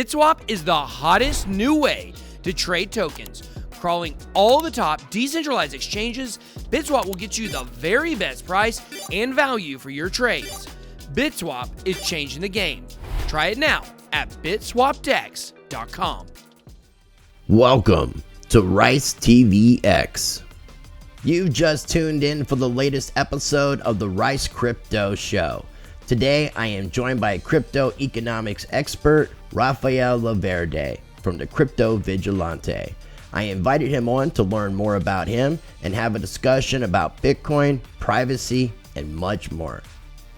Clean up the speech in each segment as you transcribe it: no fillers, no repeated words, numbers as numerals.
BitSwap is the hottest new way to trade tokens. Crawling all the top decentralized exchanges, BitSwap will get you the very best price and value for your trades. BitSwap is changing the game. Try it now at bitswapdex.com. Welcome to Rice TVX. You've just tuned in for the latest episode of the Rice Crypto Show. Today, I am joined by crypto economics expert Rafael LaVerde from the Crypto Vigilante. I invited him on to learn more about him and have a discussion about Bitcoin, privacy, and much more.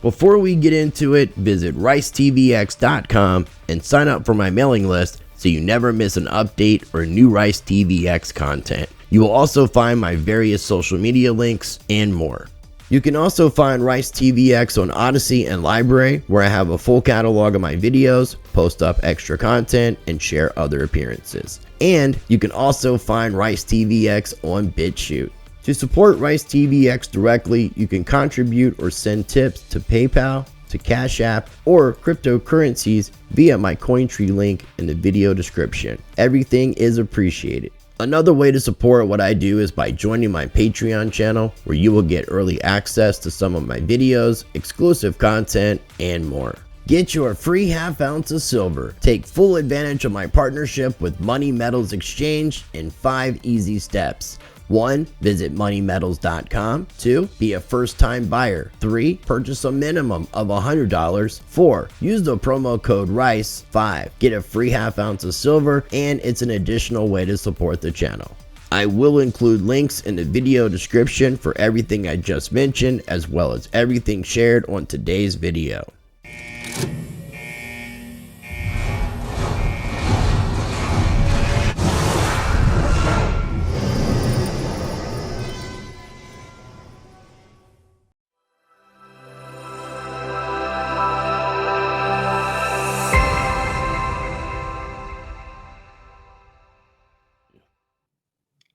Before we get into it, visit ricetvx.com and sign up for my mailing list so you never miss an update or new Rice TVX content. You will also find my various social media links and more. You can also find Rice TVX on Odyssey and Library, where I have a full catalog of my videos, post up extra content, and share other appearances. And you can also find Rice TVX on BitChute. To support Rice TVX directly, you can contribute or send tips to PayPal, to Cash App, or cryptocurrencies via my Cointree link in the video description. Everything is appreciated. Another way to support what I do is by joining my Patreon channel, where you will get early access to some of my videos, exclusive content, and more. Get your free half ounce of silver. Take full advantage of my partnership with Money Metals Exchange in 5 easy steps. 1. Visit moneymetals.com. 2. Be a first-time buyer. 3. Purchase a minimum of $100. 4. Use the promo code RICE. 5. Get a free half ounce of silver, and it's an additional way to support the channel. I will include links in the video description for everything I just mentioned, as well as everything shared on today's video.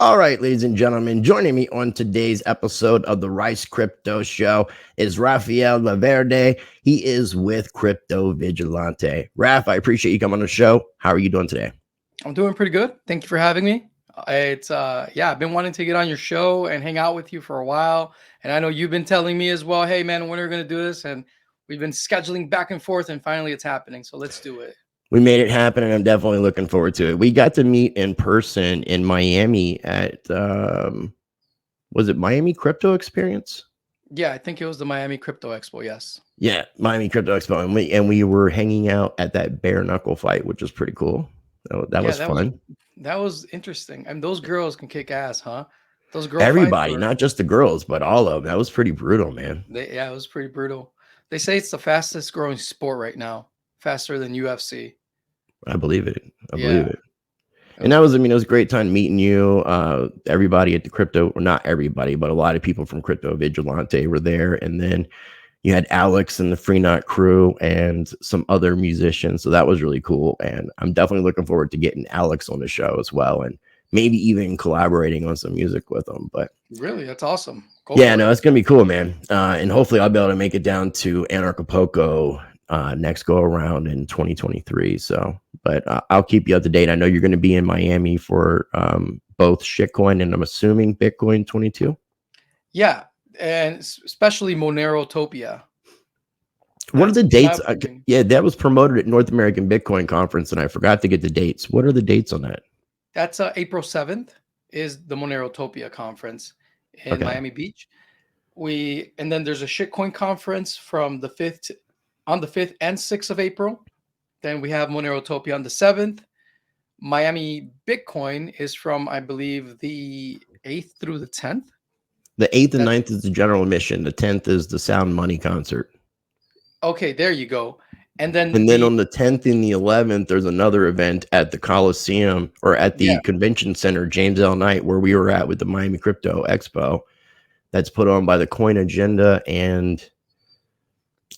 All right, ladies and gentlemen, joining me on today's episode of the Rice Crypto Show is Rafael LaVerde. He is with Crypto Vigilante. Raf, I appreciate you coming on the show. How are you doing today? I'm doing pretty good. Thank you for having me. I've been wanting to get on your show and hang out with you for a while. And I know you've been telling me as well, hey man, when are we going to do this? And we've been scheduling back and forth, and finally it's happening. So let's do it. We made it happen, and I'm definitely looking forward to it. We got to meet in person in Miami at, was it Miami Crypto Experience? Yeah, I think it was the Miami Crypto Expo, yes. Yeah, Miami Crypto Expo. And we were hanging out at that bare knuckle fight, which was pretty cool. That was fun. That was interesting. And those girls can kick ass, huh? Those girls. Everybody, not just the girls, but all of them. That was pretty brutal, man. It was pretty brutal. They say it's the fastest growing sport right now, faster than UFC. I believe it. I believe it. And that was, it was a great time meeting you. Everybody at the crypto, or not everybody, but a lot of people from Crypto Vigilante were there. And then you had Alex and the Free Knot crew and some other musicians. So that was really cool. And I'm definitely looking forward to getting Alex on the show as well, and maybe even collaborating on some music with him. But really, that's awesome. It's going to be cool, man. And hopefully I'll be able to make it down to Anarchapulco next go around in 2023. So, but I'll keep you up to date. I know you're going to be in Miami for both shitcoin and I'm assuming Bitcoin 22. Yeah, and especially Monerotopia. What are the dates? That was promoted at North American Bitcoin Conference, and I forgot to get the dates. What are the dates on that? That's April 7th is the Monerotopia conference in Miami Beach. And then there's a shitcoin conference from the 5th and 6th of April. Then we have Monerotopia on the 7th. Miami Bitcoin is from, I believe, the 8th through the 10th. The 8th and 9th is the general admission. The 10th is the Sound Money concert. Okay, there you go. And then on the 10th and the 11th, there's another event at the Coliseum, or at the Convention Center, James L. Knight, where we were at with the Miami Crypto Expo. That's put on by the Coin Agenda and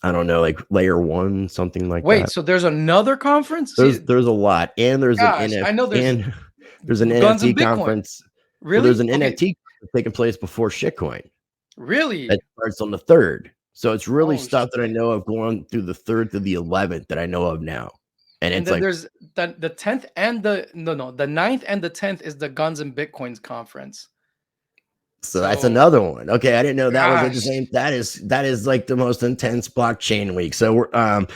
I don't know, like Layer One, something like that. Wait, so there's another conference? There's a lot, and there's an NFT. I know there's an NFT conference. Really? There's an NFT taking place before shitcoin. Really? That starts on the 3rd. So it's really stuff that I know of going through the 3rd to the 11th that I know of now. And And it's then like, there's the 10th and the the 9th and the 10th is the Guns and Bitcoins conference. so that's So another one. Okay, I didn't know that was at the gosh, same. That is like the most intense blockchain week. So we're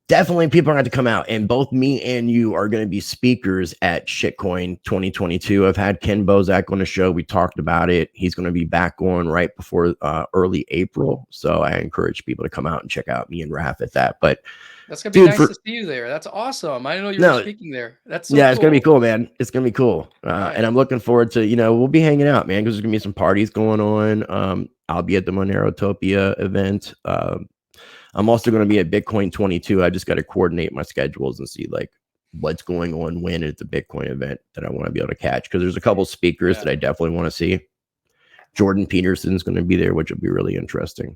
definitely people are going to come out, and both me and you are going to be speakers at Shitcoin 2022. I've had Ken Bozak on the show. We talked about it. He's going to be back on right before early April. So I encourage people to come out and check out me and Raph at that. But that's gonna be dude, nice to see you there. That's awesome. I didn't know you were no, speaking there. That's so yeah, it's gonna be cool. cool, man. It's gonna be cool, Nice. and I'm looking forward to we'll be hanging out, man, because there's gonna be some parties going on. I'll be at the Monerotopia event. I'm also gonna be at Bitcoin 22. I just got to coordinate my schedules and see like what's going on when at the Bitcoin event that I want to be able to catch, because there's a couple speakers Yeah. that I definitely want to see. Jordan Peterson's going to be there, which will be really interesting.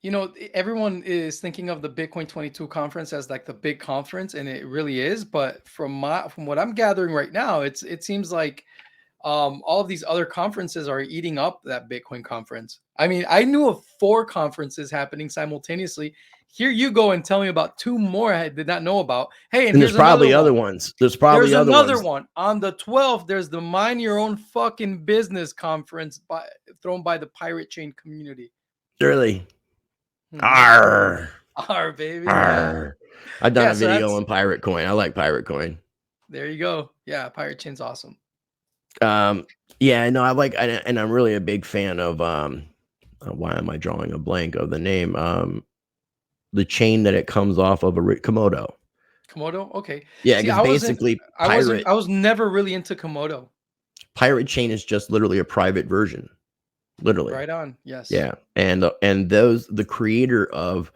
You know, everyone is thinking of the Bitcoin 22 conference as like the big conference, and it really is. But from what I'm gathering right now, it seems like all of these other conferences are eating up that Bitcoin conference. I mean, I knew of 4 conferences happening simultaneously. Here you go and tell me about 2 more I did not know about. Hey, and And there's here's another probably other one. ones. There's There's probably other another ones. one on the 12th. There's the Mind Your Own Fucking Business conference thrown by the Pirate Chain community. Surely. Mhm. Arr. Our baby, yeah, Arr. I've done yeah. a So video that's on Pirate Coin. I like Pirate Coin. there you go. Yeah, Pirate Chain's awesome. Um, yeah, no, I like, and I'm really a big fan of why am I drawing a blank of the name? The chain that it comes off of Komodo. Komodo. Okay. Yeah, See, because basically I was never really into Komodo. pirate chain is just literally a private version, literally. Right on. Yes. Yeah, and those the creator of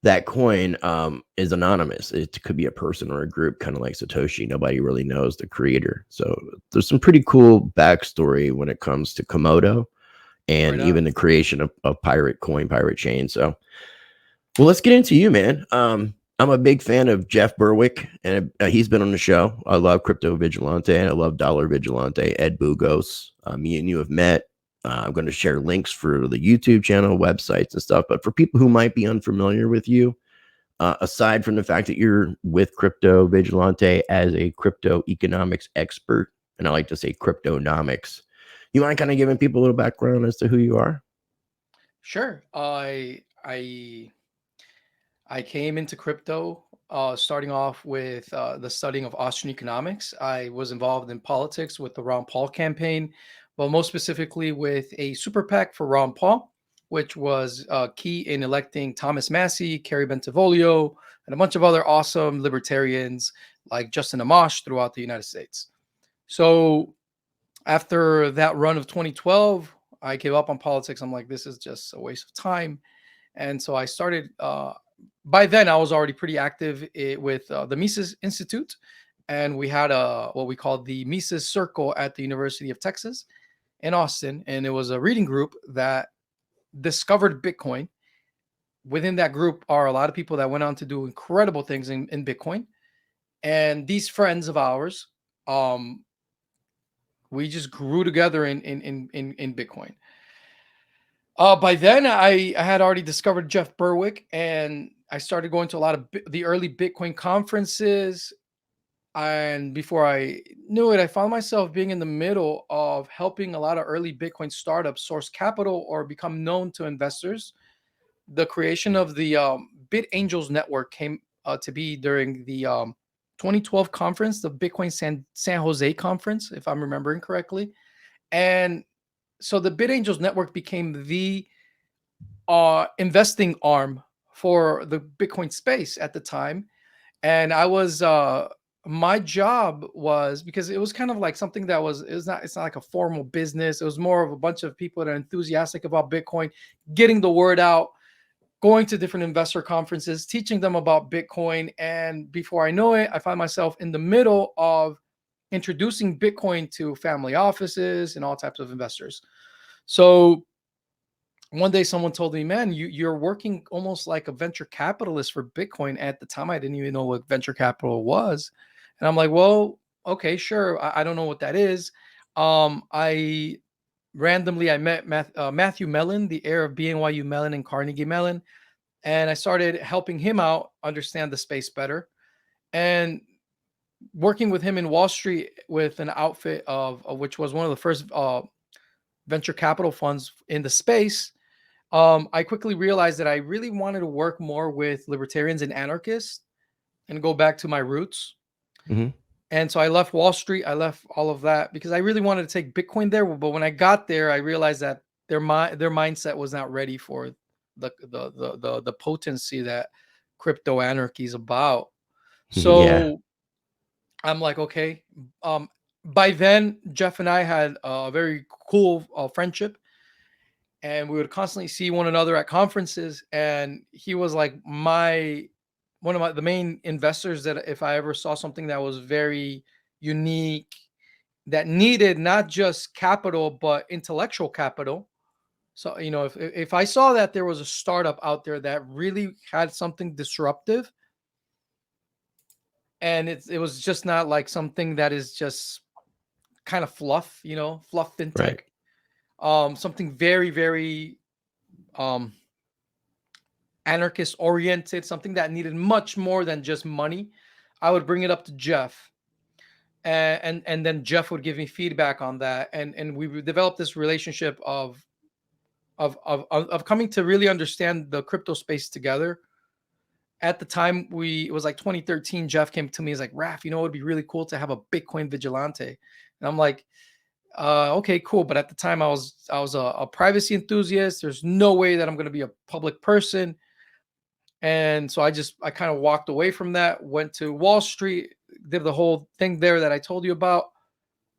that coin is anonymous. It could be a person or a group, kind of like Satoshi. Nobody really knows the creator. So there's some pretty cool backstory when it comes to Komodo and Right on. even the creation of pirate coin, pirate chain. So, well, let's get into you, man. I'm a big fan of Jeff Berwick, and he's been on the show. I love Crypto Vigilante, and I love Dollar Vigilante. Ed Bugos, me and you have met. I'm going to share links for the YouTube channel, websites, and stuff. But for people who might be unfamiliar with you, aside from the fact that you're with Crypto Vigilante as a crypto economics expert, and I like to say cryptonomics, you mind kind of giving people a little background as to who you are? Sure. I came into crypto starting off with the studying of Austrian economics. I was involved in politics with the Ron Paul campaign, but most specifically with a super PAC for Ron Paul, which was key in electing Thomas Massie, Kerry Bentivolio, and a bunch of other awesome libertarians like Justin Amash throughout the United States. So after that run of 2012, I gave up on politics. I'm like, this is just a waste of time. And so I started. By then, I was already pretty active with the Mises Institute, and we had what we called the Mises Circle at the University of Texas in Austin, and it was a reading group that discovered Bitcoin. Within that group are a lot of people that went on to do incredible things in Bitcoin, and these friends of ours, we just grew together in Bitcoin. By then, I had already discovered Jeff Berwick, and I started going to a lot of the early Bitcoin conferences. And before I knew it, I found myself being in the middle of helping a lot of early Bitcoin startups source capital or become known to investors. The creation of the Bit Angels Network came to be during the 2012 conference, the Bitcoin San Jose conference, if I'm remembering correctly. And so the Bit Angels Network became the investing arm for the Bitcoin space at the time. And I was my job was, because it was kind of like something that it's not like a formal business. It was more of a bunch of people that are enthusiastic about Bitcoin, getting the word out, going to different investor conferences, teaching them about Bitcoin. And before I know it, I find myself in the middle of introducing Bitcoin to family offices and all types of investors. So one day someone told me, man, you're working almost like a venture capitalist for Bitcoin. At the time, I didn't even know what venture capital was. And I'm like, well, okay, sure. I don't know what that is. I randomly I met Matthew Mellon, the heir of BNYU Mellon and Carnegie Mellon, and I started helping him out understand the space better. and working with him in Wall Street with an outfit of which was one of the first venture capital funds in the space, I quickly realized that I really wanted to work more with libertarians and anarchists and go back to my roots. Mm-hmm. And so I left Wall Street. I left all of that because I really wanted to take Bitcoin there. But when I got there, I realized that their mindset was not ready for the potency that crypto anarchy is about. Yeah. So I'm like, okay. By then, Jeff and I had a very cool friendship, and we would constantly see one another at conferences. And he was like one of the main investors that if I ever saw something that was very unique, that needed not just capital but intellectual capital. So if I saw that there was a startup out there that really had something disruptive, and it was just not like something that is just kind of fluff, fluff fintech, Right. something very, very um anarchist oriented, something that needed much more than just money, I would bring it up to Jeff. And then Jeff would give me feedback on that, and we would develop this relationship of coming to really understand the crypto space together. At the time, it was like 2013. Jeff came to me, he's like, Raf, it would be really cool to have a Bitcoin vigilante. And I'm like, okay, cool. But at the time, I was a privacy enthusiast. There's no way that I'm going to be a public person. And so I kind of walked away from that, went to Wall Street, did the whole thing there that I told you about,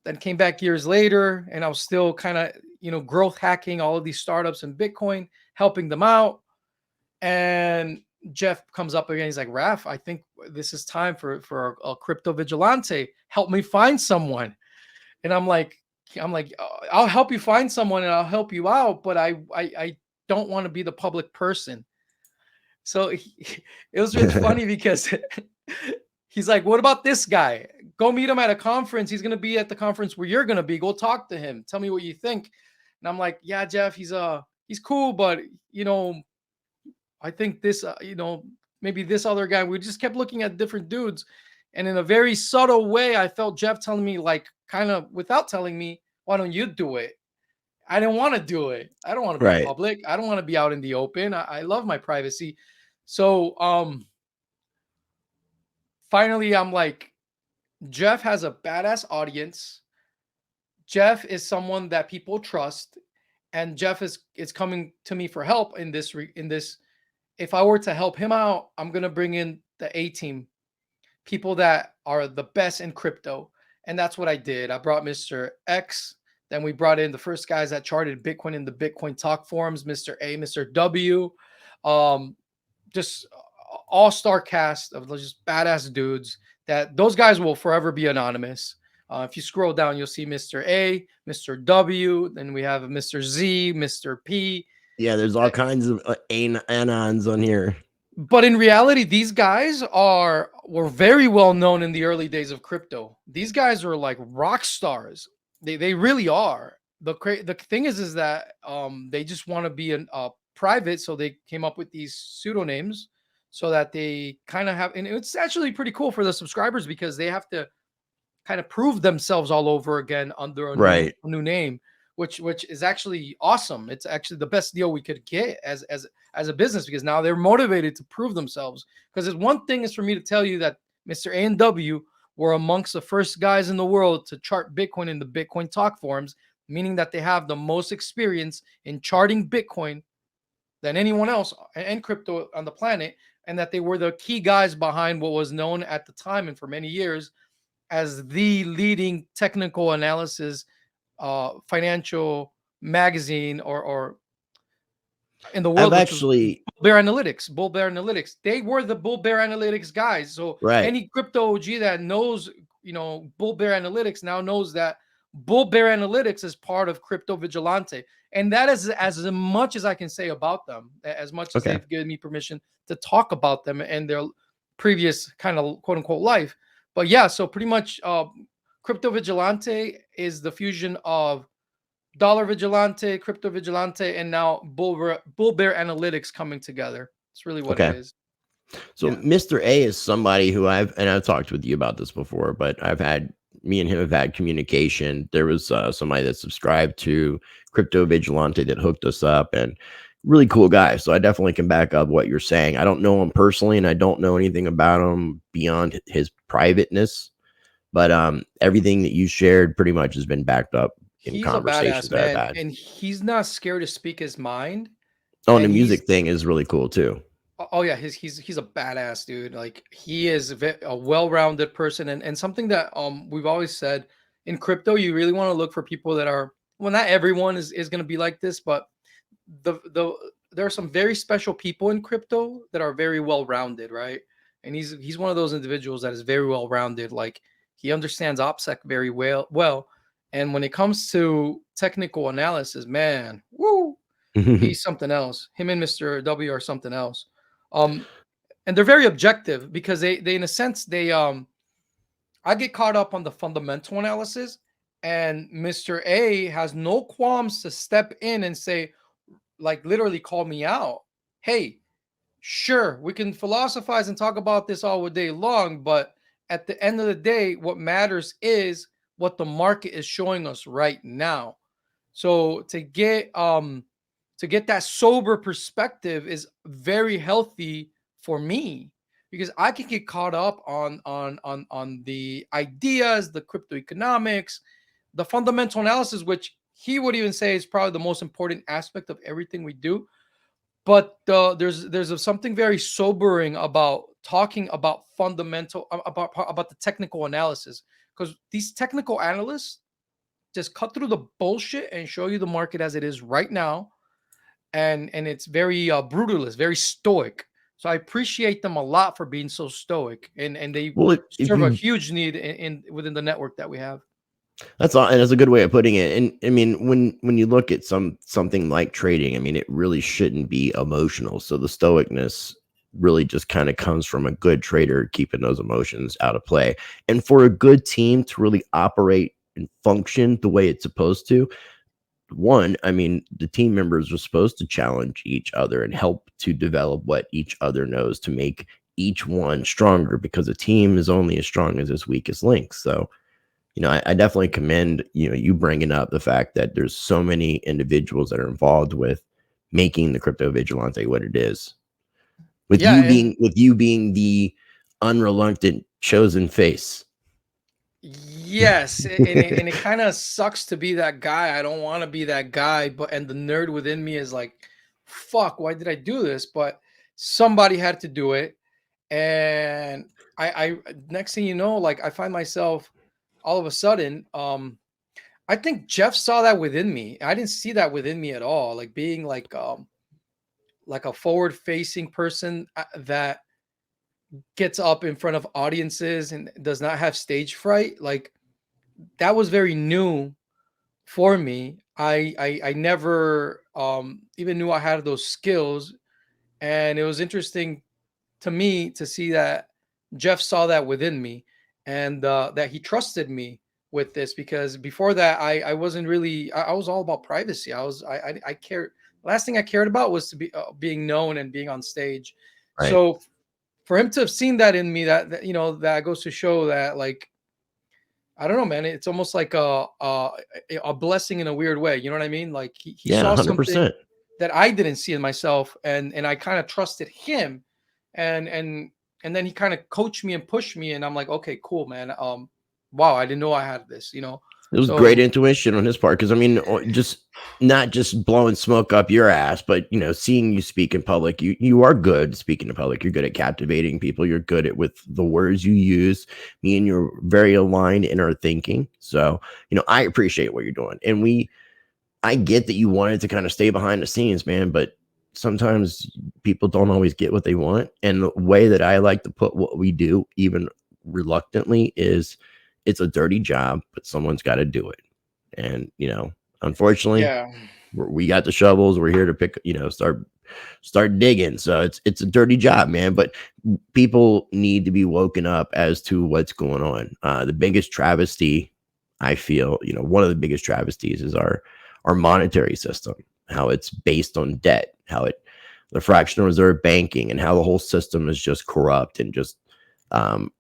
then came back years later, and I was still kind of, growth hacking all of these startups in Bitcoin, helping them out. And Jeff comes up again. He's like, Raf, I think this is time for a crypto vigilante. Help me find someone. And I'm like, I'll help you find someone and I'll help you out, but I don't want to be the public person. So it was really funny because he's like, what about this guy? Go meet him at a conference. He's going to be at the conference where you're going to be. Go talk to him. Tell me what you think. And I'm like, yeah, Jeff, he's cool, but I think this, maybe this other guy. We just kept looking at different dudes. And in a very subtle way, I felt Jeff telling me, like, kind of without telling me, why don't you do it? I didn't want to do it. I don't want to be Right. public. I don't want to be out in the open. I love my privacy. So finally, I'm like, Jeff has a badass audience. Jeff is someone that people trust, and Jeff is coming to me for help in this. If I were to help him out, I'm gonna bring in the A team, people that are the best in crypto, and that's what I did. I brought Mr. X. Then we brought in the first guys that charted Bitcoin in the Bitcoin talk forums, Mr. A, Mr. W. Just all-star cast of just badass dudes that those guys will forever be anonymous. If you scroll down, you'll see Mr. A, Mr. W, then we have Mr. Z, Mr. P. Yeah, there's all kinds of anons on here. But in reality, these guys were very well known in the early days of crypto. These guys are like rock stars. They really are. The thing is that they just want to be private, so they came up with these pseudonyms so that they kind of have, and it's actually pretty cool for the subscribers because they have to kind of prove themselves all over again under a new name, which is actually awesome. It's actually the best deal we could get as a business, because now they're motivated to prove themselves. Because one thing is for me to tell you that Mr. A and W were amongst the first guys in the world to chart Bitcoin in the Bitcoin talk forums, meaning that they have the most experience in charting Bitcoin than anyone else and crypto on the planet, and that they were the key guys behind what was known at the time and for many years as the leading technical analysis financial magazine or in the world. I've actually Bull Bear Analytics. They were the Bull Bear Analytics guys. So any crypto OG that knows, Bull Bear Analytics now knows that Bull Bear Analytics is part of Crypto Vigilante. And that is as much as I can say about them, as much as they've given me permission to talk about them and their previous kind of quote unquote life. But yeah, so pretty much Crypto Vigilante is the fusion of Dollar Vigilante, Crypto Vigilante, and now Bull Bear Analytics coming together. It's really what it is. So Mr. A is somebody who I've talked with you about this before, but me and him have had communication. There was somebody that subscribed to Crypto Vigilante that hooked us up, and really cool guy. So I definitely can back up what you're saying. I don't know him personally, and I don't know anything about him beyond his privateness, but everything that you shared pretty much has been backed up in He's a conversations badass that I've man, had. and he's not scared to speak his mind. Oh, and the And music thing is really cool too. oh yeah, he's a badass dude. Like he is a well-rounded person, and something that we've always said in crypto, you really want to look for people that are, well, not everyone is going to be like this, but the there are some very special people in crypto that are very well-rounded, right? And he's one of those individuals that is very well-rounded. Like he understands OPSEC very well, and when it comes to technical analysis, man, woo, he's something else. Him and Mr. W are something else. Um, and they're very objective because they in a sense I get caught up on the fundamental analysis, and Mr. A has no qualms to step in and say, like, literally call me out. Hey, sure, we can philosophize and talk about this all day long, but at the end of the day, what matters is what the market is showing us right now. So to get that sober perspective is very healthy for me, because I can get caught up on the ideas, the crypto economics, the fundamental analysis, which he would even say is probably the most important aspect of everything we do. But there's something very sobering about talking about fundamental about the technical analysis, because these technical analysts just cut through the bullshit and show you the market as it is right now, and it's very brutalist, very stoic. So I appreciate them a lot for being so stoic, and they Well, if serve a you huge need in within the network that we have. That's all, and that's a good way of putting it. And I mean, when you look at something like trading, I mean, it really shouldn't be emotional. So the stoicness really just kind of comes from a good trader keeping those emotions out of play. And for a good team to really operate and function the way it's supposed to, one, I mean, the team members are supposed to challenge each other and help to develop what each other knows to make each one stronger, because a team is only as strong as its weakest link. So I definitely commend, you bringing up the fact that there's so many individuals that are involved with making the Crypto Vigilante what it is. With Yeah, and you being the unreluctant chosen face. yes, and it kind of sucks to be that guy. I don't want to be that guy, but and the nerd within me is like, fuck, why did I do this? But somebody had to do it, and I next thing you know, like I find myself all of a sudden, I think Jeff saw that within me. I didn't see that within me at all. Like being like a forward facing person that gets up in front of audiences and does not have stage fright. Like that was very new for me. I never even knew I had those skills, and it was interesting to me to see that Jeff saw that within me, and that he trusted me with this, because before that I wasn't really, I was all about privacy. I cared, last thing I cared about was to be being known and being on stage. Right. So for him to have seen that in me, that goes to show that, like, I don't know, man. It's almost like a blessing in a weird way. You know what I mean? Like he Yeah, saw something 100%. that I didn't see in myself, and I kind of trusted him, and and and then he kind of coached me and pushed me, and I'm like, okay, cool, man. Wow, I didn't know I had this. It was great So intuition on his part, because I mean, just not just blowing smoke up your ass, but seeing you speak in public. You are good speaking in public. You're good at captivating people. You're good at with the words you use. Me and you're very aligned in our thinking. So I appreciate what you're doing, and I get that you wanted to kind of stay behind the scenes, man, but sometimes people don't always get what they want. And the way that I like to put what we do, even reluctantly, is it's a dirty job, but someone's got to do it. And, unfortunately, yeah, we got the shovels. We're here to pick, start digging. So it's a dirty job, man. But people need to be woken up as to what's going on. The biggest travesty, I feel, one of the biggest travesties is our monetary system, how it's based on debt, how it the fractional reserve banking, and how the whole system is just corrupt and just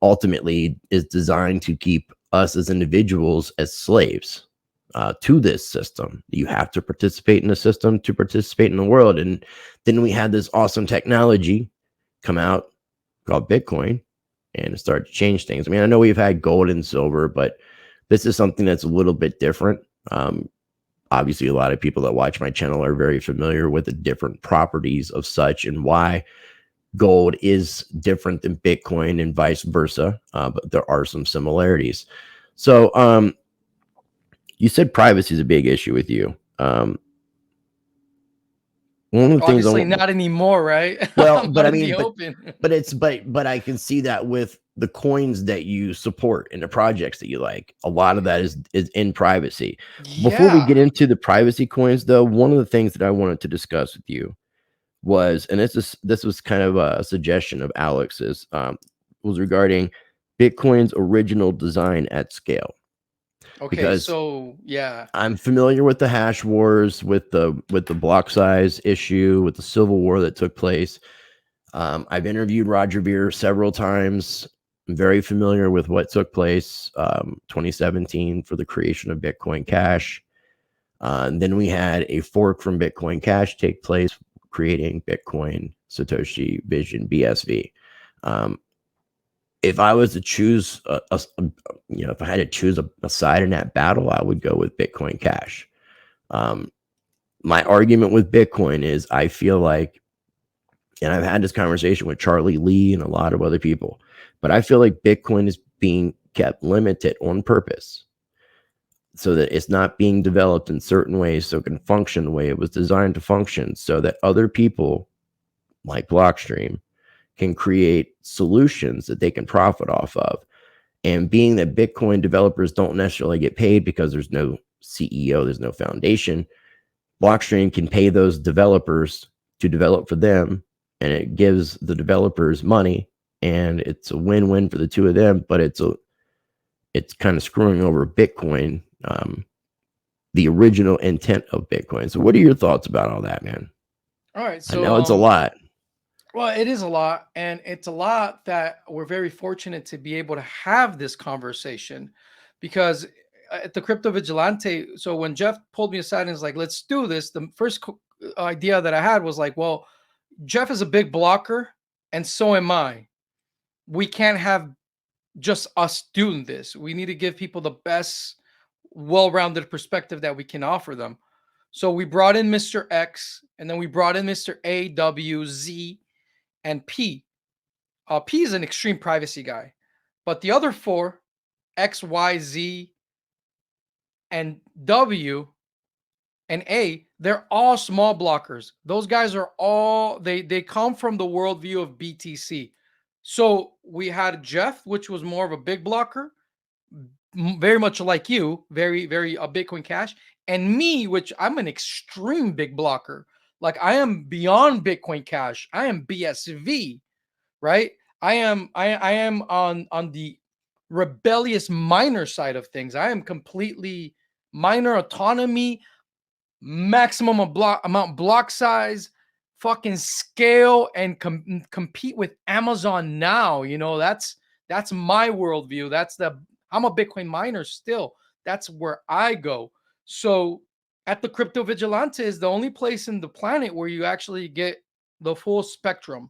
ultimately is designed to keep us as individuals as slaves to this system. You have to participate in the system to participate in the world. And then we had this awesome technology come out called Bitcoin, and it started to change things. I mean, I know we've had gold and silver, but this is something that's a little bit different. Obviously, a lot of people that watch my channel are very familiar with the different properties of such and why gold is different than Bitcoin and vice versa. But there are some similarities. So you said privacy is a big issue with you. One of the Obviously not anymore, right? Well, but I in the mean, open. but I can see that with the coins that you support and the projects that you like. A lot of that is in privacy. Before we Yeah. get into the privacy coins, though, one of the things that I wanted to discuss with you was, and this was kind of a suggestion of Alex's, was regarding Bitcoin's original design at scale. Okay, Because so yeah. I'm familiar with the hash wars, with the block size issue, with the civil war that took place. I've interviewed Roger Ver several times. I'm very familiar with what took place 2017 for the creation of Bitcoin Cash. And then we had a fork from Bitcoin Cash take place, creating Bitcoin Satoshi Vision BSV. If I was to choose if I had to choose a side in that battle, I would go with Bitcoin Cash. My argument with Bitcoin is I feel like, and I've had this conversation with Charlie Lee and a lot of other people, but I feel like Bitcoin is being kept limited on purpose so that it's not being developed in certain ways so it can function the way it was designed to function, so that other people like Blockstream can create solutions that they can profit off of. And being that Bitcoin developers don't necessarily get paid because there's no CEO, there's no foundation, Blockstream can pay those developers to develop for them, and it gives the developers money, and it's a win-win for the two of them, but it's kind of screwing over Bitcoin, the original intent of Bitcoin. So what are your thoughts about all that, man? All right, I so know it's a lot. well, it is a lot, and it's a lot that we're very fortunate to be able to have this conversation, because at the Crypto Vigilante, so when Jeff pulled me aside and was like, "Let's do this," the first idea that I had was like, "Well, Jeff is a big blocker, and so am I. We can't have just us doing this. We need to give people the best, well-rounded perspective that we can offer them." So we brought in Mr. X, and then we brought in Mr. A, W, Z, and P. P is an extreme privacy guy, but the other four, X, Y, Z, and W, and A, they're all small blockers. Those guys are all they come from the worldview of BTC. So we had Jeff, which was more of a big blocker, very much like you, very a Bitcoin Cash, and me, which I'm an extreme big blocker. Like I am beyond Bitcoin Cash. I am BSV, right? I am on the rebellious miner side of things. I am completely miner autonomy, maximum of block size, fucking scale, and compete with Amazon now. You know, that's my worldview. I'm a Bitcoin miner still. That's where I go. So at the Crypto Vigilante is the only place in the planet where you actually get the full spectrum.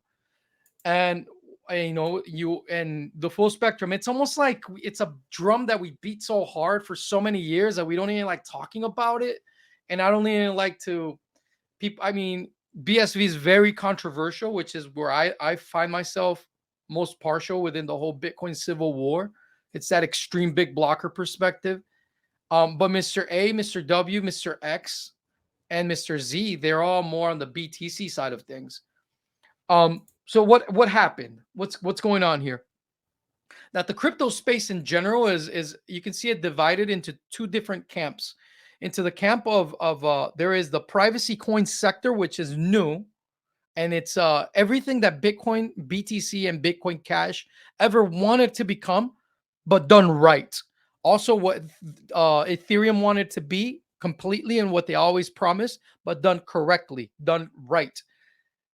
And you know, you and the full spectrum, it's almost like it's a drum that we beat so hard for so many years that we don't even like talking about it. And I don't even like to people. I mean, BSV is very controversial, which is where I find myself most partial within the whole Bitcoin civil war. It's that extreme big blocker perspective. But Mr. A, Mr. W, Mr. X, and Mr. Z, they're all more on the BTC side of things. So what happened? What's going on here? That the crypto space in general is you can see it divided into two different camps. Into the camp of there is the privacy coin sector, which is new, and it's everything that Bitcoin, BTC, and Bitcoin Cash ever wanted to become, but done right. Also, what Ethereum wanted to be completely, and what they always promised, but done correctly, done right.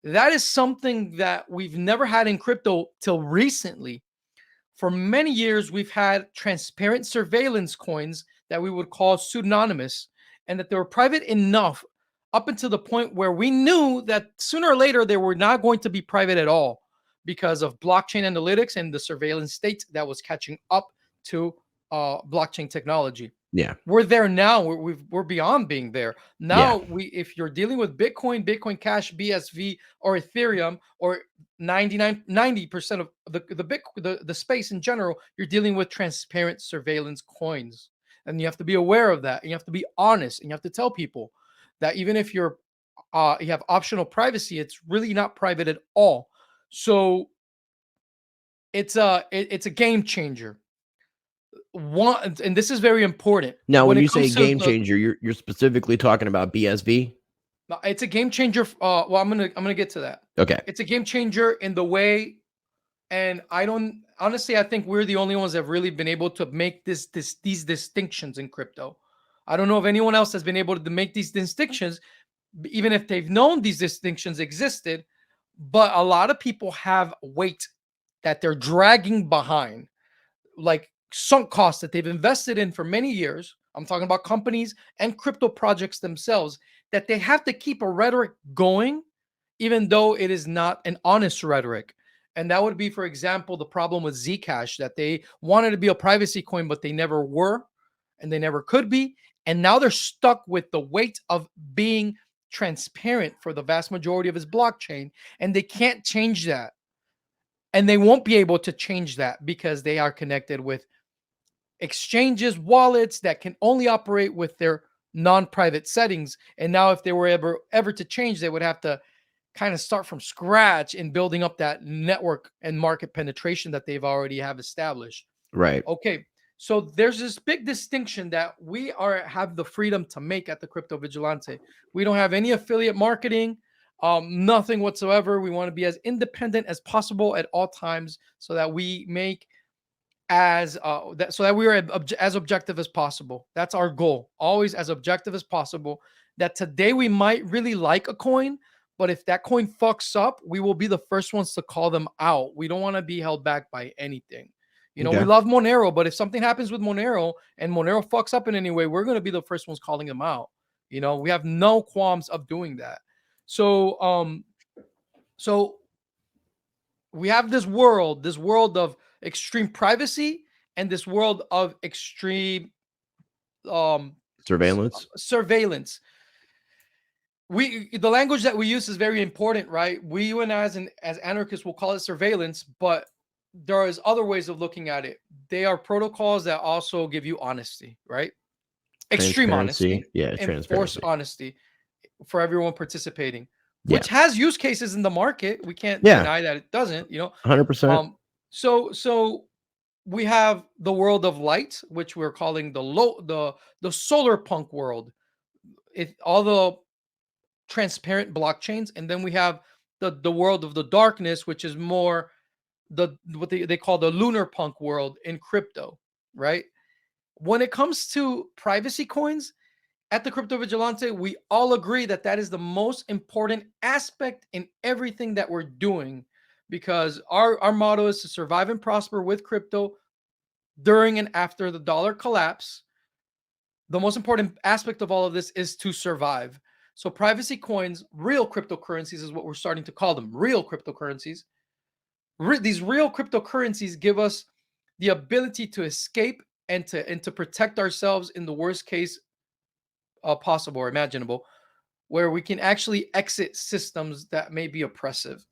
That is something that we've never had in crypto till recently. For many years, we've had transparent surveillance coins that we would call pseudonymous, and that they were private enough up until the point where we knew that sooner or later they were not going to be private at all because of blockchain analytics and the surveillance state that was catching up to blockchain technology. Yeah. We're there now. We're beyond being there. Yeah. Now, if you're dealing with Bitcoin, Bitcoin Cash, BSV, or Ethereum, or 90% of the space in general, you're dealing with transparent surveillance coins, and you have to be aware of that. And you have to be honest, and you have to tell people that even if you have optional privacy, it's really not private at all. So it's a game changer. One, and this is very important. Now, when When it you say comes to game changer, you're specifically talking about BSV? it's a game changer. Well, I'm gonna get to that. Okay. It's a game changer in the way, and I don't honestly. I think we're the only ones that have really been able to make these distinctions in crypto. I don't know if anyone else has been able to make these distinctions, even if they've known these distinctions existed. But a lot of people have weight that they're dragging behind, like sunk costs that they've invested in for many years. I'm talking about companies and crypto projects themselves, that they have to keep a rhetoric going, even though it is not an honest rhetoric. And that would be, for example, the problem with Zcash, that they wanted to be a privacy coin, but they never were, and they never could be. And now they're stuck with the weight of being transparent for the vast majority of his blockchain, and they can't change that. And they won't be able to change that because they are connected with exchanges, wallets that can only operate with their non-private settings. And now if they were ever to change, they would have to kind of start from scratch in building up that network and market penetration that they've already have established. Right. Okay. So there's this big distinction that we have the freedom to make at the Crypto Vigilante. We don't have any affiliate marketing, nothing whatsoever. We want to be as independent as possible at all times, so that we make so that we are as objective as possible. That's our goal, always as objective as possible. That today we might really like a coin, but if that coin fucks up, we will be the first ones to call them out. We don't want to be held back by anything. You know, Okay. we love Monero, but if something happens with Monero and Monero fucks up in any way, we're going to be the first ones calling them out. You know, we have no qualms of doing that. So we have this world of extreme privacy and this world of extreme Surveillance. The language that we use is very important, right? We, and as anarchists, will call it surveillance, but there is other ways of looking at it. They are protocols that also give you honesty, right? Extreme honesty, enforced honesty for everyone participating, which has use cases in the market. We can't deny that it doesn't, 100%. So we have the world of light, which we're calling the solar punk world. All the transparent blockchains, and then we have the world of the darkness, which is more what they call the lunar punk world in crypto, right? When it comes to privacy coins at the Crypto Vigilante, we all agree that that is the most important aspect in everything that we're doing, because our motto is to survive and prosper with crypto during and after the dollar collapse. The most important aspect of all of this is to survive. So privacy coins, real cryptocurrencies is what we're starting to call them, real cryptocurrencies. These real cryptocurrencies give us the ability to escape and to protect ourselves in the worst case possible or imaginable, where we can actually exit systems that may be oppressive.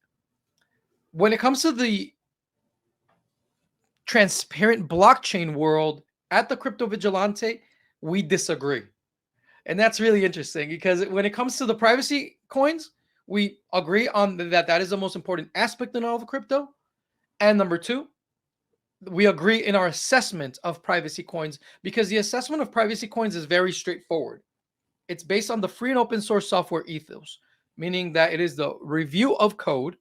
When it comes to the transparent blockchain world at the Crypto Vigilante, we disagree. And that's really interesting, because when it comes to the privacy coins, we agree on that is the most important aspect in all of crypto. And number two, we agree in our assessment of privacy coins, because the assessment of privacy coins is very straightforward. It's based on the free and open source software ethos, meaning that it is the review of code,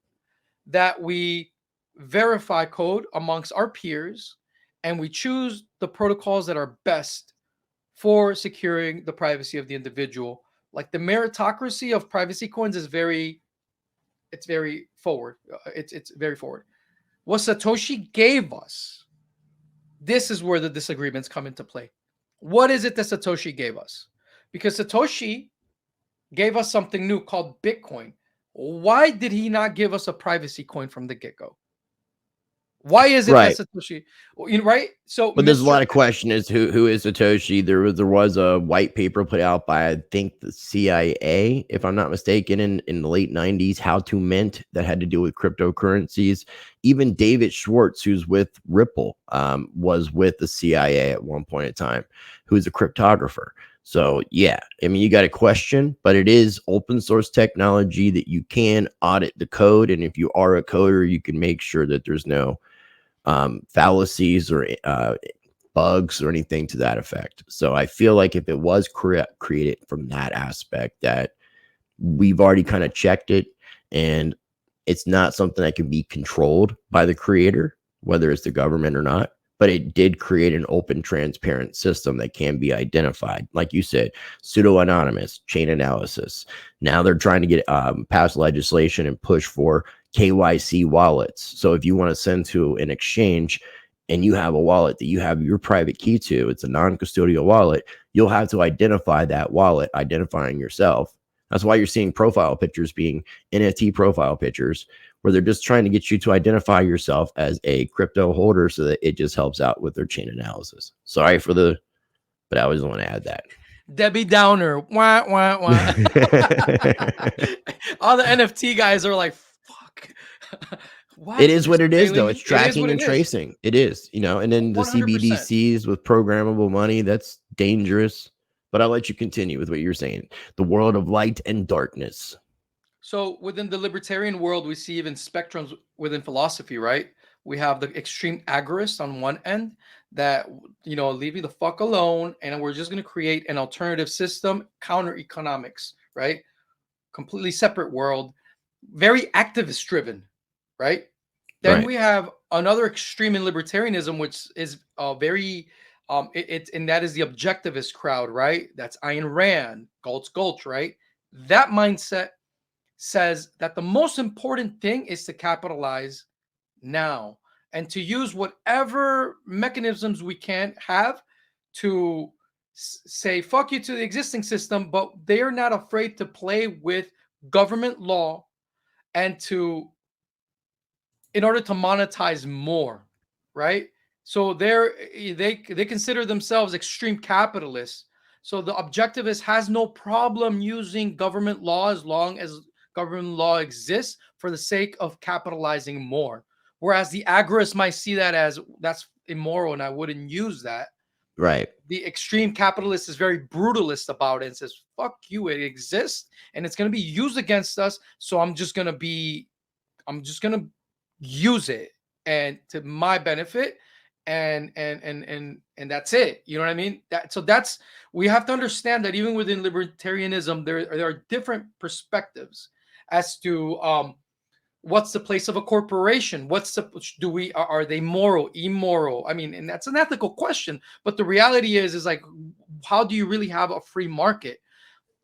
that we verify code amongst our peers, and we choose the protocols that are best for securing the privacy of the individual. Like, the meritocracy of privacy coins is very it's very forward. It's very forward. What Satoshi gave us, this is where the disagreements come into play. What is it that Satoshi gave us? Because Satoshi gave us something new called Bitcoin. Why did he not give us a privacy coin from the get-go? Why is it that Satoshi, right? So, but there's a lot of question is who is Satoshi? There was a white paper put out by, I think, the CIA, if I'm not mistaken, in the late 90s, how to mint, that had to do with cryptocurrencies. Even David Schwartz, who's with Ripple, was with the CIA at one point in time, who's a cryptographer. So yeah, I mean, you got a question, but it is open source technology that you can audit the code, and if you are a coder, you can make sure that there's no fallacies or bugs or anything to that effect. So I feel like if it was created from that aspect, that we've already kind of checked it, and it's not something that can be controlled by the creator, whether it's the government or not. But it did create an open, transparent system that can be identified. Like you said, pseudo-anonymous, chain analysis. Now they're trying to get pass legislation and push for KYC wallets. So if you want to send to an exchange and you have a wallet that you have your private key to, it's a non-custodial wallet, you'll have to identify that wallet, identifying yourself. That's why you're seeing profile pictures being NFT profile pictures, where they're just trying to get you to identify yourself as a crypto holder so that it just helps out with their chain analysis. Sorry for but I always want to add that. Debbie Downer. Wah, wah, wah. All the NFT guys are like, fuck. It is what it is, though. It's tracking and tracing. It is, and then the 100%. CBDCs with programmable money, that's dangerous. But I'll let you continue with what you're saying. The world of light and darkness. So within the libertarian world, we see even spectrums within philosophy, right? We have the extreme agorists on one end that, leave you the fuck alone, and we're just going to create an alternative system, counter economics, right? Completely separate world, very activist driven, right? Then we have another extreme in libertarianism, which is very, and that is the objectivist crowd, right? That's Ayn Rand, Galt's Gulch, right? That mindset says that the most important thing is to capitalize now and to use whatever mechanisms we can have to say fuck you to the existing system, but they are not afraid to play with government law and in order to monetize more, right? So they consider themselves extreme capitalists. So the objectivist has no problem using government law as long as government law exists for the sake of capitalizing more. Whereas the agorist might see that as that's immoral and I wouldn't use that. Right. The extreme capitalist is very brutalist about it and says, fuck you, it exists and it's going to be used against us. So I'm just going to use it and to my benefit. And that's it. You know what I mean? We have to understand that even within libertarianism, there are different perspectives as to what's the place of a corporation? Are they moral, immoral? I mean, and that's an ethical question. But the reality is like, how do you really have a free market?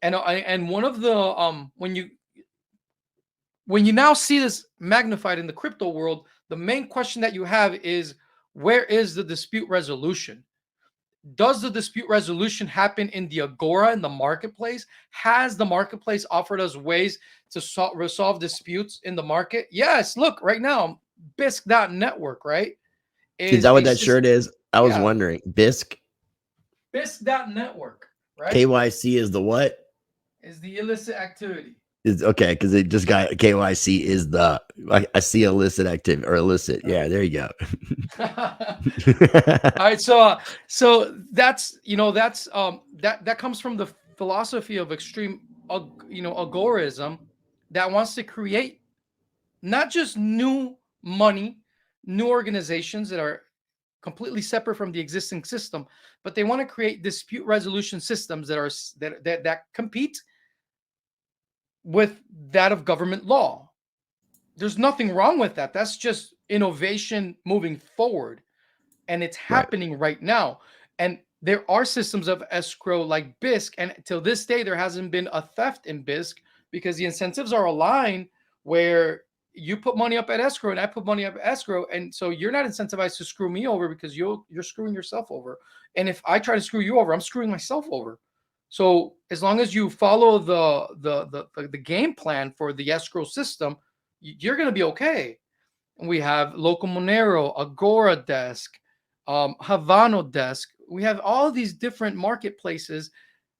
And one of the when you now see this magnified in the crypto world, the main question that you have is, where is the dispute resolution? Does the dispute resolution happen in the agora, in the marketplace? Has the marketplace offered us ways to resolve disputes in the market? Yes. Look, right now, Bisq.network, right? Is that what that shirt is? I was wondering. Bisq? Bisq.network, right? KYC is the what? Is the illicit activity. Is okay, because it just got KYC is I see illicit activity or illicit. Yeah, there you go. All right, so that's that comes from the philosophy of extreme agorism that wants to create not just new money, new organizations that are completely separate from the existing system, but they want to create dispute resolution systems that compete with that of government law. There's nothing wrong with that. That's just innovation moving forward. And it's happening right now. And there are systems of escrow like Bisq. And till this day, there hasn't been a theft in Bisq because the incentives are aligned where you put money up at escrow and I put money up at escrow, and so you're not incentivized to screw me over because you're screwing yourself over. And if I try to screw you over, I'm screwing myself over. So as long as you follow the game plan for the escrow system, you're going to be okay. And we have Local Monero, Agora Desk, Havano Desk. We have all these different marketplaces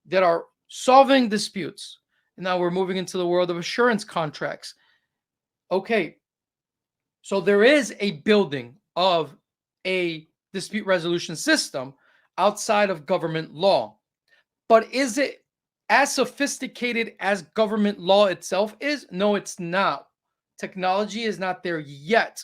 that are solving disputes. And now we're moving into the world of assurance contracts. Okay, so there is a building of a dispute resolution system outside of government law. But is it as sophisticated as government law itself is? No, it's not. Technology is not there yet.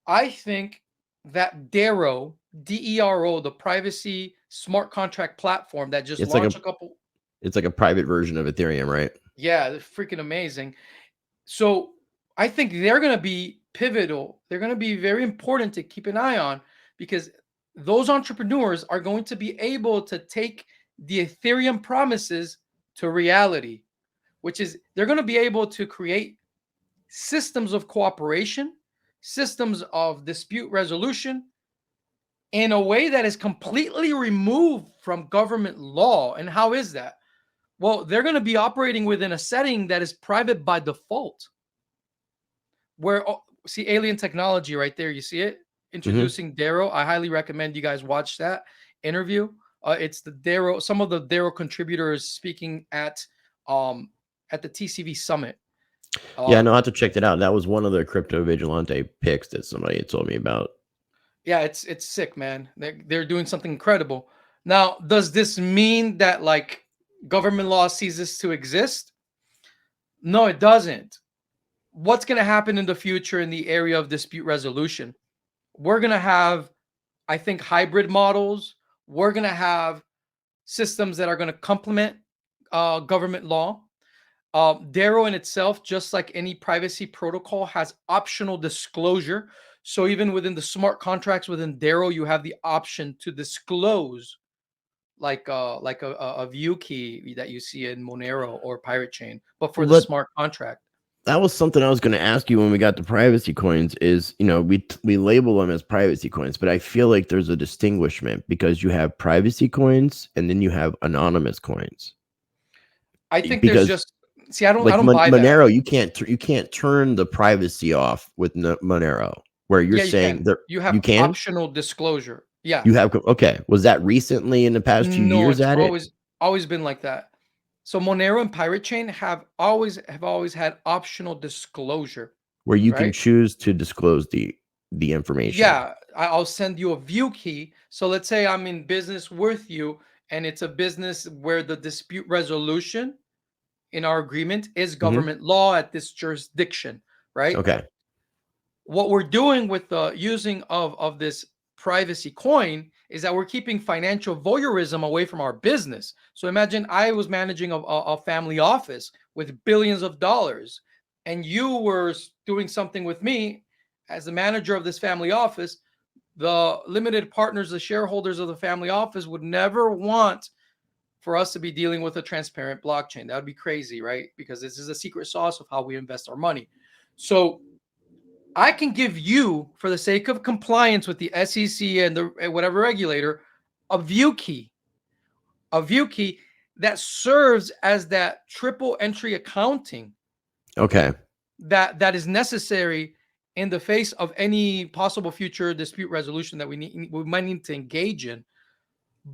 I think that Dero, DERO, the privacy smart contract platform that just launched a couple. It's like a private version of Ethereum, right? Yeah, they're freaking amazing. So I think they're going to be pivotal. They're going to be very important to keep an eye on, because those entrepreneurs are going to be able to take the Ethereum promises to reality, which is they're going to be able to create systems of cooperation, systems of dispute resolution in a way that is completely removed from government law. And how is that? Well, they're going to be operating within a setting that is private by default. Where, see, alien technology right there. You see it? Introducing Dero. I highly recommend you guys watch that interview. It's the Dero, some of the Dero contributors speaking at the TCV summit. Yeah, no, I have to check that out. That was one of the Crypto Vigilante picks that somebody had told me about. Yeah, it's sick, man. They're doing something incredible. Now, does this mean that like government law ceases to exist? No, it doesn't. What's going to happen in the future in the area of dispute resolution? We're going to have, I think, hybrid models. We're going to have systems that are going to complement government law. Dero in itself, just like any privacy protocol, has optional disclosure. So even within the smart contracts within Dero, you have the option to disclose like a view key that you see in Monero or Pirate Chain, but for the smart contract. That was something I was going to ask you when we got the privacy coins is, we label them as privacy coins, but I feel like there's a distinguishment because you have privacy coins and then you have anonymous coins. I think there's just, see, I don't buy Monero, that. you can't turn the privacy off with Monero, where you're saying that you have optional disclosure. Yeah. You have, okay. Was that recently in the past few years at it? Always been like that. So Monero and Pirate Chain have always had optional disclosure, where you can choose to disclose the information. Yeah, I'll send you a view key. So let's say I'm in business with you, and it's a business where the dispute resolution in our agreement is government law at this jurisdiction, right? Okay. What we're doing with the using of this privacy coin is that we're keeping financial voyeurism away from our business. So imagine I was managing a family office with billions of dollars, and you were doing something with me as the manager of this family office. The limited partners, the shareholders of the family office, would never want for us to be dealing with a transparent blockchain. That would be crazy, right? Because this is a secret sauce of how we invest our money. So I can give you, for the sake of compliance with the SEC and the whatever regulator, a view key that serves as that triple entry accounting. Okay. That is necessary in the face of any possible future dispute resolution that we might need to engage in.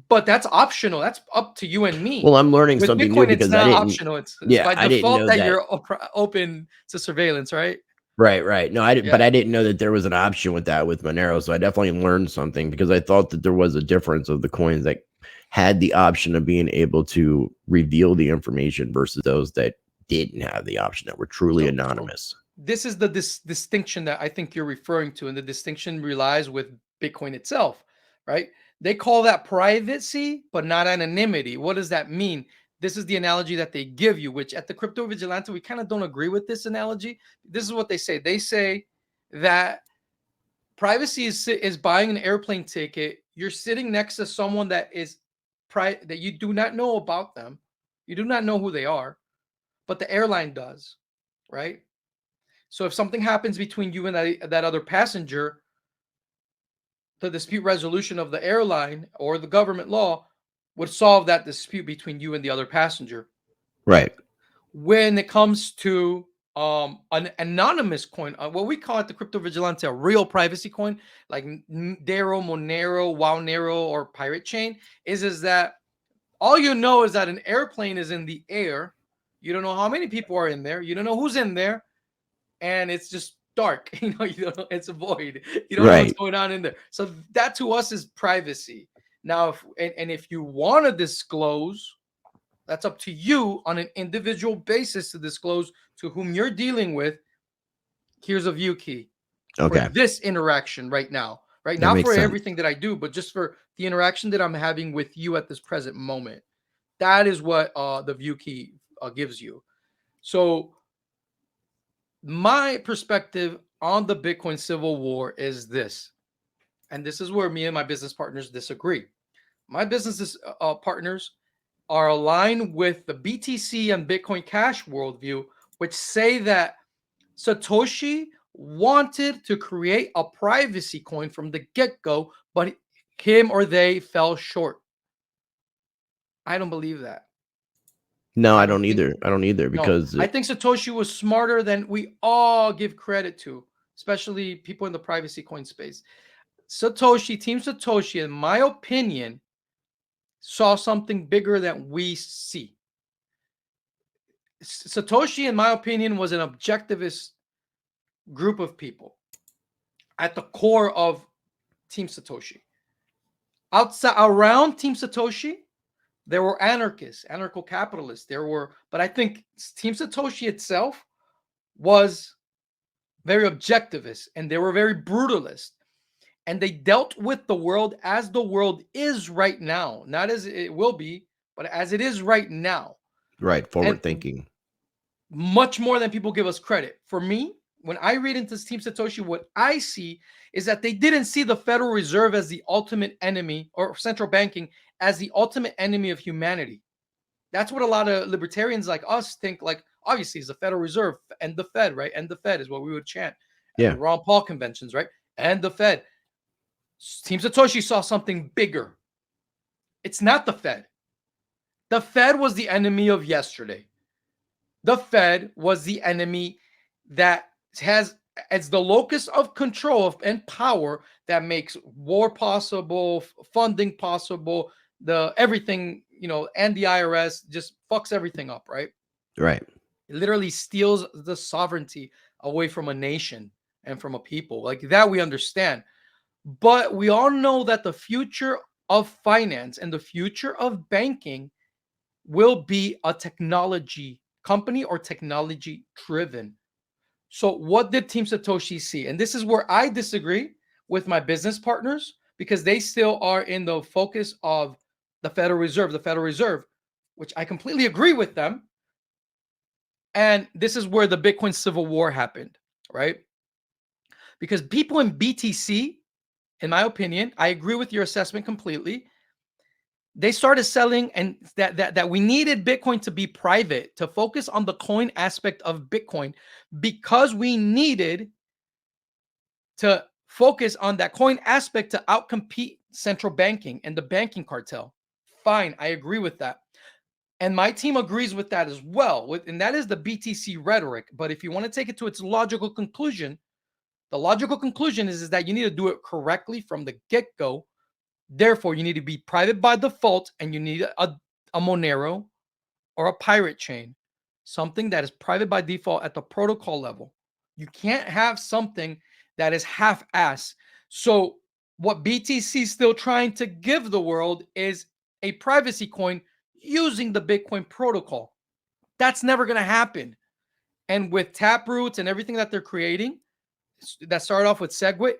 But that's optional. That's up to you and me. Well, I'm learning with something Bitcoin, new because it's not optional. It's by default that you're open to surveillance, right? Right. No, I didn't, but I didn't know that there was an option with that with Monero. So I definitely learned something because I thought that there was a difference of the coins that had the option of being able to reveal the information versus those that didn't have the option, that were truly anonymous. This is the distinction that I think you're referring to, and the distinction relies with Bitcoin itself, right? They call that privacy, but not anonymity. What does that mean? This is the analogy that they give you, which at the Crypto Vigilante, we kind of don't agree with this analogy. This is what they say. They say that privacy is buying an airplane ticket. You're sitting next to someone that that you do not know about them. You do not know who they are, but the airline does, right? So if something happens between you and that other passenger, the dispute resolution of the airline or the government law would solve that dispute between you and the other passenger. Right. When it comes to an anonymous coin, what we call it the Crypto Vigilante, a real privacy coin like Dero, Monero, Wownero, or Pirate Chain, is that all you know is that an airplane is in the air. You don't know how many people are in there. You don't know who's in there, and it's just dark. You don't know, it's a void. You don't know what's going on in there. So that to us is privacy. Now, if you want to disclose, that's up to you on an individual basis to disclose to whom you're dealing with. Here's a view key for this interaction right now. Right now, for everything that I do, but just for the interaction that I'm having with you at this present moment. That is what the view key gives you. So my perspective on the Bitcoin civil war is this, and this is where me and my business partners disagree. My business partners are aligned with the BTC and Bitcoin Cash worldview, which say that Satoshi wanted to create a privacy coin from the get-go, but him or they fell short. I don't believe that. No, I don't either. Because I think Satoshi was smarter than we all give credit to, especially people in the privacy coin space. Team Satoshi, in my opinion, saw something bigger than we see. Satoshi, in my opinion, was an objectivist group of people at the core of Team Satoshi. Around Team Satoshi, there were anarchists, anarcho-capitalists. But I think Team Satoshi itself was very objectivist, and they were very brutalist. And they dealt with the world as the world is right now, not as it will be, but as it is right now. Right, forward thinking. Much more than people give us credit. For me, when I read into Team Satoshi, what I see is that they didn't see the Federal Reserve as the ultimate enemy, or central banking as the ultimate enemy of humanity. That's what a lot of libertarians like us think. Like, obviously, it's the Federal Reserve and the Fed, right? And the Fed is what we would chant at the Ron Paul conventions, right? And the Fed. Team Satoshi saw something bigger. It's not the Fed. The Fed was the enemy of yesterday. The Fed was the enemy that has as the locus of control and power that makes war possible, funding possible, everything, and the IRS just fucks everything up, right? Right. It literally steals the sovereignty away from a nation and from a people. Like that we understand. But we all know that the future of finance and the future of banking will be a technology company or technology driven. So what did Team Satoshi see? And this is where I disagree with my business partners, because they still are in the focus of the Federal Reserve, which I completely agree with them. And this is where the Bitcoin civil war happened, right? Because people in BTC, in my opinion, I agree with your assessment completely. They started selling, and that we needed Bitcoin to be private, to focus on the coin aspect of Bitcoin, because we needed to focus on that coin aspect to outcompete central banking and the banking cartel. Fine, I agree with that. And my team agrees with that as well. And that is the BTC rhetoric. But if you want to take it to its logical conclusion, the logical conclusion is that you need to do it correctly from the get-go. Therefore, you need to be private by default, and you need a Monero or a Pirate Chain, something that is private by default at the protocol level. You can't have something that is half-ass. So what BTC is still trying to give the world is a privacy coin using the Bitcoin protocol. That's never going to happen. And with Taproots and everything that they're creating, that started off with SegWit,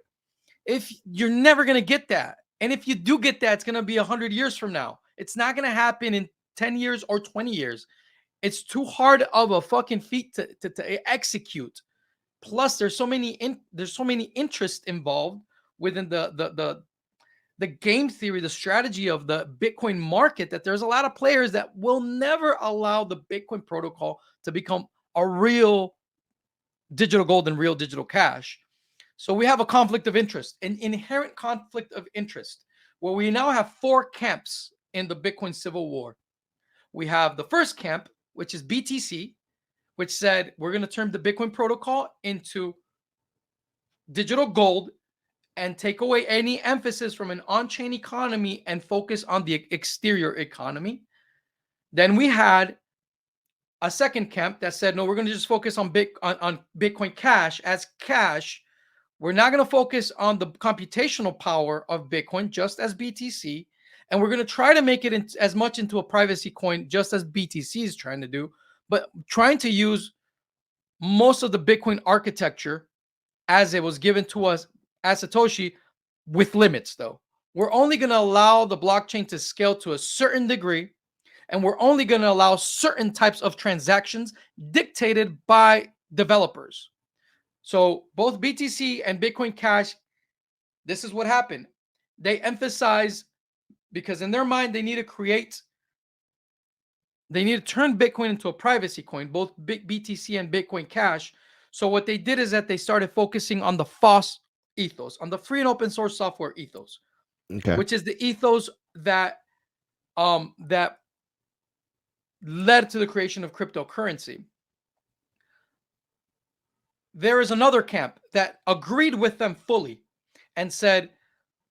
if you're never going to get that. And if you do get that, it's going to be 100 years from now. It's not going to happen in 10 years or 20 years. It's too hard of a fucking feat to execute. Plus, there's so many interests involved within the game theory, the strategy of the Bitcoin market, that there's a lot of players that will never allow the Bitcoin protocol to become a real digital gold and real digital cash. So we have a conflict of interest, an inherent conflict of interest, where we now have 4 camps in the Bitcoin civil war. We have the first camp, which is BTC, which said we're going to turn the Bitcoin protocol into digital gold and take away any emphasis from an on-chain economy and focus on the exterior economy. Then we had a second camp that said, no, we're going to just focus on Bitcoin Cash as cash. We're not going to focus on the computational power of Bitcoin, just as BTC. And we're going to try to make it as much into a privacy coin, just as BTC is trying to do, but trying to use most of the Bitcoin architecture as it was given to us as Satoshi, with limits, though. We're only going to allow the blockchain to scale to a certain degree, and we're only going to allow certain types of transactions dictated by developers. So both BTC and Bitcoin Cash, this is what happened. They emphasize, because in their mind, they need to turn Bitcoin into a privacy coin, both BTC and Bitcoin Cash. So what they did is that they started focusing on the FOSS ethos, on the free and open source software ethos, which is the ethos that that led to the creation of cryptocurrency. There is another camp that agreed with them fully and said,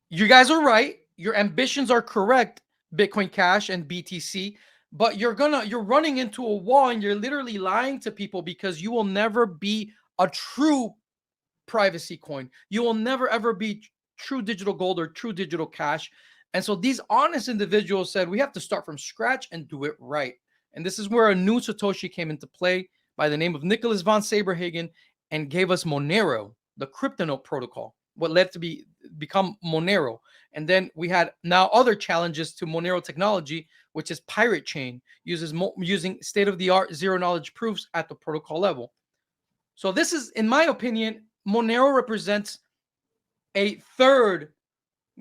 you guys are right, your ambitions are correct, Bitcoin Cash and BTC, but you're running into a wall and you're literally lying to people, because you will never be a true privacy coin. You will never ever be true digital gold or true digital cash. And so these honest individuals said, we have to start from scratch and do it right. And this is where a new Satoshi came into play by the name of Nicholas von Saberhagen, and gave us Monero, the CryptoNote protocol, what led to become Monero. And then we had now other challenges to Monero technology, which is Pirate Chain, using state-of-the-art zero-knowledge proofs at the protocol level. So this is, in my opinion, Monero represents a third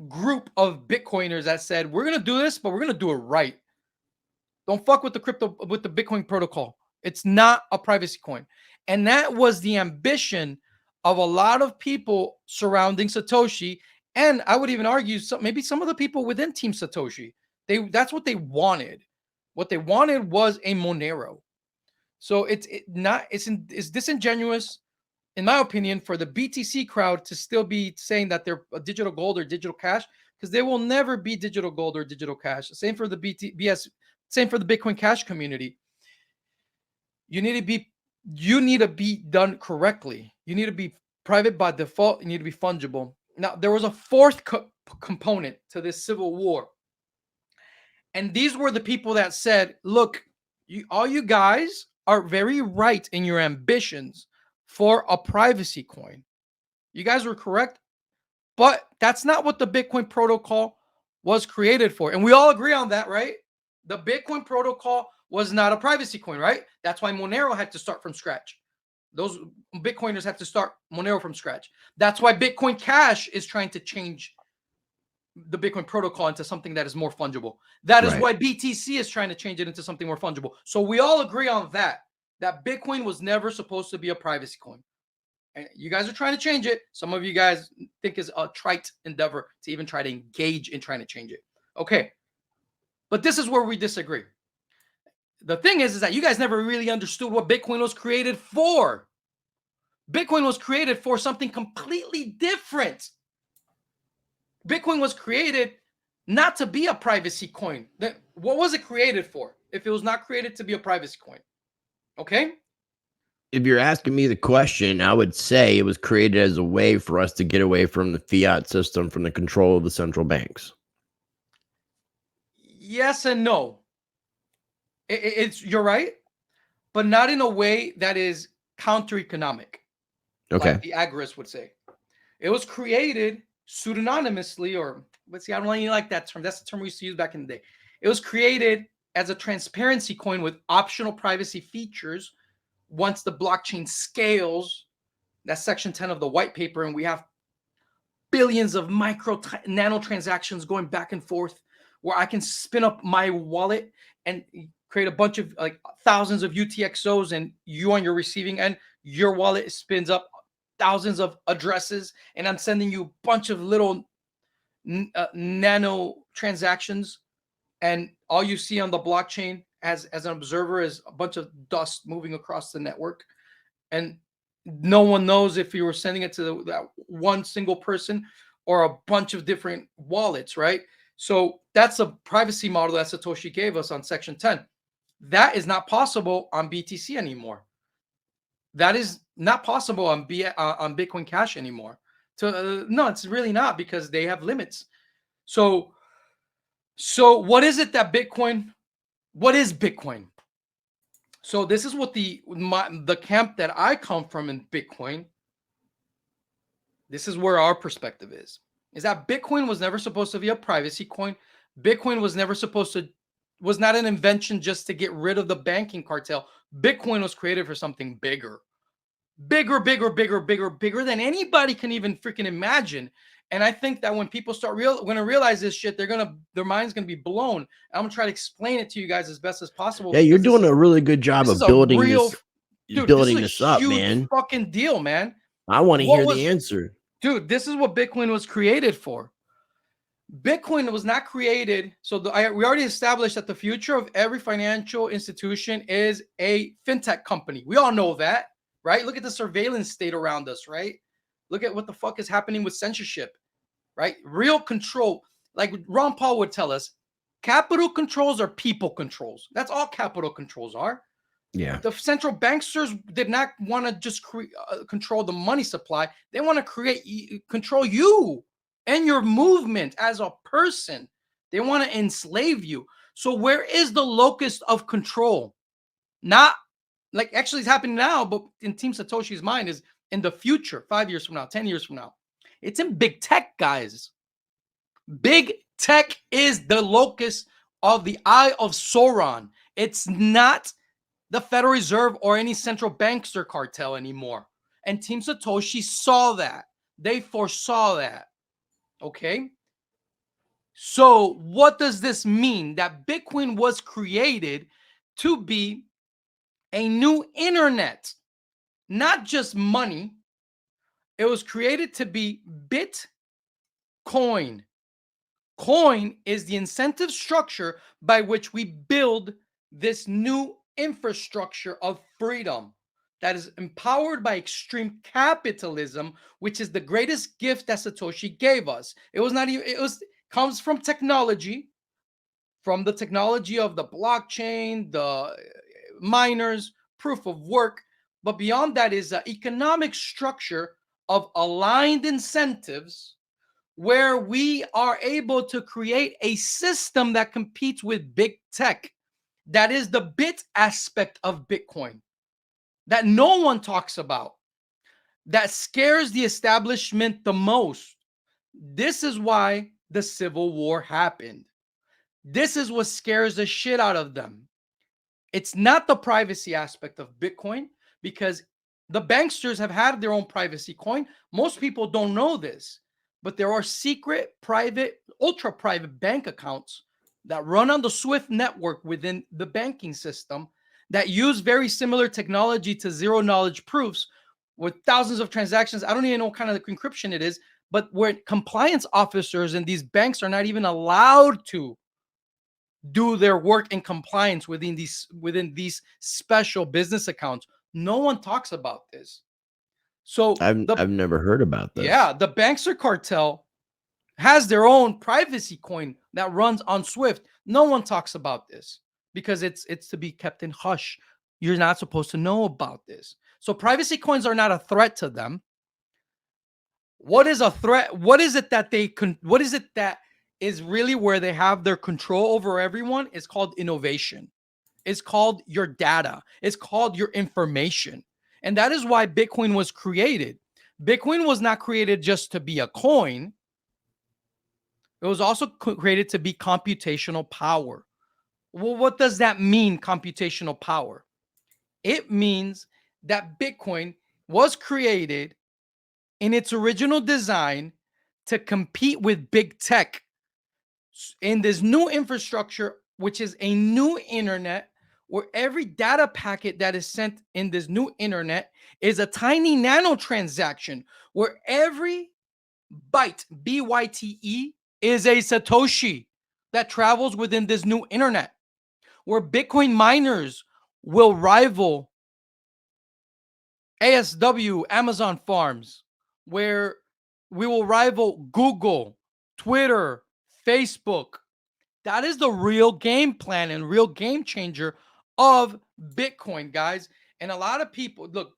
group of Bitcoiners that said, we're going to do this, but we're going to do it right. Don't fuck with the Bitcoin protocol. It's not a privacy coin. And that was the ambition of a lot of people surrounding Satoshi. And I would even argue maybe some of the people within Team Satoshi. That's what they wanted. What they wanted was a Monero. So it's disingenuous, in my opinion, for the BTC crowd to still be saying that they're a digital gold or digital cash, because they will never be digital gold or digital cash. Same for the same for the Bitcoin Cash community. You need to be done correctly. You need to be private by default. You need to be fungible. Now, there was a fourth component to this civil war. And these were the people that said, look, all you guys are very right in your ambitions for a privacy coin. You guys were correct, but that's not what the Bitcoin protocol was created for. And we all agree on that, right? The Bitcoin protocol was not a privacy coin, right? That's why Monero had to start from scratch. Those Bitcoiners have to start Monero from scratch. That's why Bitcoin Cash is trying to change the Bitcoin protocol into something that is more fungible. That is why BTC is trying to change it into something more fungible. So we all agree on that Bitcoin was never supposed to be a privacy coin. And you guys are trying to change it. Some of you guys think it's a trite endeavor to even try to engage in trying to change it. Okay. But this is where we disagree. The thing is that you guys never really understood what Bitcoin was created for. Bitcoin was created for something completely different. Bitcoin was created not to be a privacy coin. What was it created for if it was not created to be a privacy coin? Okay? If you're asking me the question, I would say it was created as a way for us to get away from the fiat system, from the control of the central banks. Yes and no. You're right, but not in a way that is counter-economic. Okay. Like the agorists would say. It was created pseudonymously, or let's see, I don't really like that term. That's the term we used to use back in the day. It was created as a transparency coin with optional privacy features. Once the blockchain scales, that's section 10 of the white paper, and we have billions of nano transactions going back and forth, where I can spin up my wallet and create a bunch of like thousands of UTXOs, and you on your receiving end your wallet spins up thousands of addresses, and I'm sending you a bunch of little nano transactions, and all you see on the blockchain as an observer is a bunch of dust moving across the network, and no one knows if you were sending it to that one single person or a bunch of different wallets, right? So that's a privacy model that Satoshi gave us on Section 10. That is not possible on BTC anymore. That is not possible on Bitcoin Cash anymore. So no, it's really not, because they have limits. So what is it that Bitcoin? What is Bitcoin? So this is what the camp that I come from in Bitcoin. This is where our perspective is that Bitcoin was never supposed to be a privacy coin. Bitcoin was never supposed to, was not an invention just to get rid of the banking cartel. Bitcoin was created for something bigger than anybody can even freaking imagine. And I think that when people start going to realize this shit, their mind's gonna be blown. I'm gonna try to explain it to you guys as best as possible. Yeah, you're doing a really good job of building this up, man. Fucking deal, man. I want to hear the answer. Dude, this is what Bitcoin was created for. Bitcoin was not created. So we already established that the future of every financial institution is a fintech company. We all know that, right? Look at the surveillance state around us, right? Look at what the fuck is happening with censorship, right? Real control. Like Ron Paul would tell us, capital controls are people controls. That's all capital controls are. Yeah. The central banksters did not want to just control the money supply. They want to control you and your movement as a person. They want to enslave you. So where is the locus of control? Not like actually it's happening now, but in Team Satoshi's mind is in the future, 5 years from now, 10 years from now. It's in big tech, guys. Big tech is the locus of the Eye of Sauron. It's not the Federal Reserve or any central bankster cartel anymore. And Team Satoshi saw that. They foresaw that. Okay? So what does this mean? That Bitcoin was created to be a new internet, not just money. It was created to be Bitcoin. Coin is the incentive structure by which we build this new infrastructure of freedom that is empowered by extreme capitalism, which is the greatest gift that Satoshi gave us. It was not even, comes from technology, from the technology of the blockchain, the miners, proof of work. But beyond that is an economic structure of aligned incentives where we are able to create a system that competes with big tech. That is the bit aspect of Bitcoin that no one talks about, that scares the establishment the most. This is why the Civil War happened. This is what scares the shit out of them. It's not the privacy aspect of Bitcoin, because the banksters have had their own privacy coin. Most people don't know this, but there are secret, private, ultra-private bank accounts that run on the SWIFT network within the banking system that use very similar technology to zero-knowledge proofs with thousands of transactions. I don't even know what kind of encryption it is, but where compliance officers in these banks are not even allowed to do their work in compliance within these special business accounts. No one talks about this. So I've never heard about this. Yeah, the bankster cartel has their own privacy coin that runs on SWIFT. No one talks about this because it's to be kept in hush. You're not supposed to know about this. So privacy coins are not a threat to them. What is a threat? What is it that what is it that is really where they have their control over everyone? It's called innovation. It's called your data. It's called your information. And that is why Bitcoin was created. Bitcoin was not created just to be a coin. It was also created to be computational power. Well, what does that mean, computational power? It means that Bitcoin was created in its original design to compete with big tech in this new infrastructure, which is a new internet where every data packet that is sent in this new internet is a tiny nano transaction, where every byte, B-Y-T-E, is a Satoshi that travels within this new internet, where Bitcoin miners will rival ASW, Amazon farms, where we will rival Google, Twitter, Facebook. That is the real game plan and real game changer of Bitcoin, guys. And a lot of people look.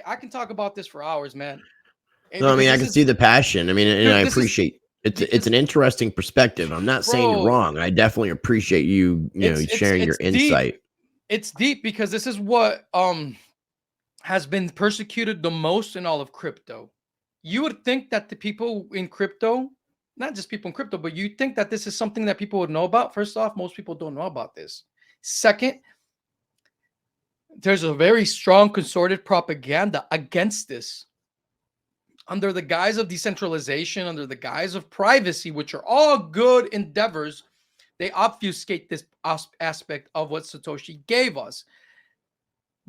I can talk about this for hours, man. No, I Because mean, I this can is, see the passion. I mean, and I dude. This is appreciate it's because, an interesting perspective. I'm not saying you're bro. wrong. I definitely appreciate you sharing your It's deep. insight. It's deep because this is what has been persecuted the most in all of crypto. You would think that the people in crypto, not just people in crypto, but you think that this is something that people would know about. First off, most people don't know about this. Second, there's a very strong concerted propaganda against this under the guise of decentralization, under the guise of privacy, which are all good endeavors. They obfuscate this aspect of what Satoshi gave us,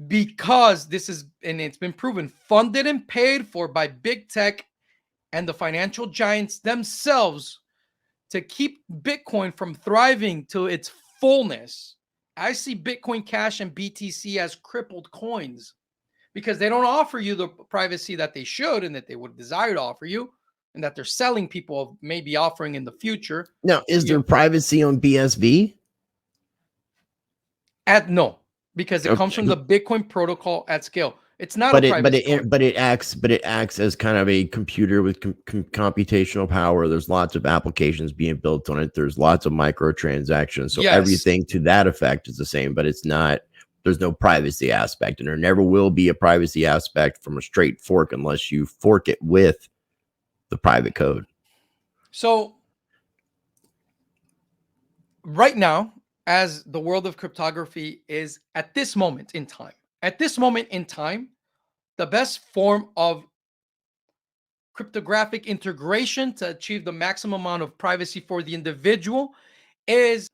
because this is, and it's been proven, funded and paid for by big tech and the financial giants themselves to keep Bitcoin from thriving to its fullness. I see Bitcoin Cash and BTC as crippled coins because they don't offer you the privacy that they should and that they would desire to offer you, and that they're selling people maybe offering in the future. Now, is there privacy on BSV? No, because it comes from the Bitcoin protocol at scale. It's not but a private coin. But it acts as kind of a computer with computational power. There's lots of applications being built on it. There's lots of microtransactions. So everything to that effect is the same, but it's not. There's no privacy aspect, and there never will be a privacy aspect from a straight fork unless you fork it with the private code. So right now, as the world of cryptography is at this moment in time, the best form of cryptographic integration to achieve the maximum amount of privacy for the individual is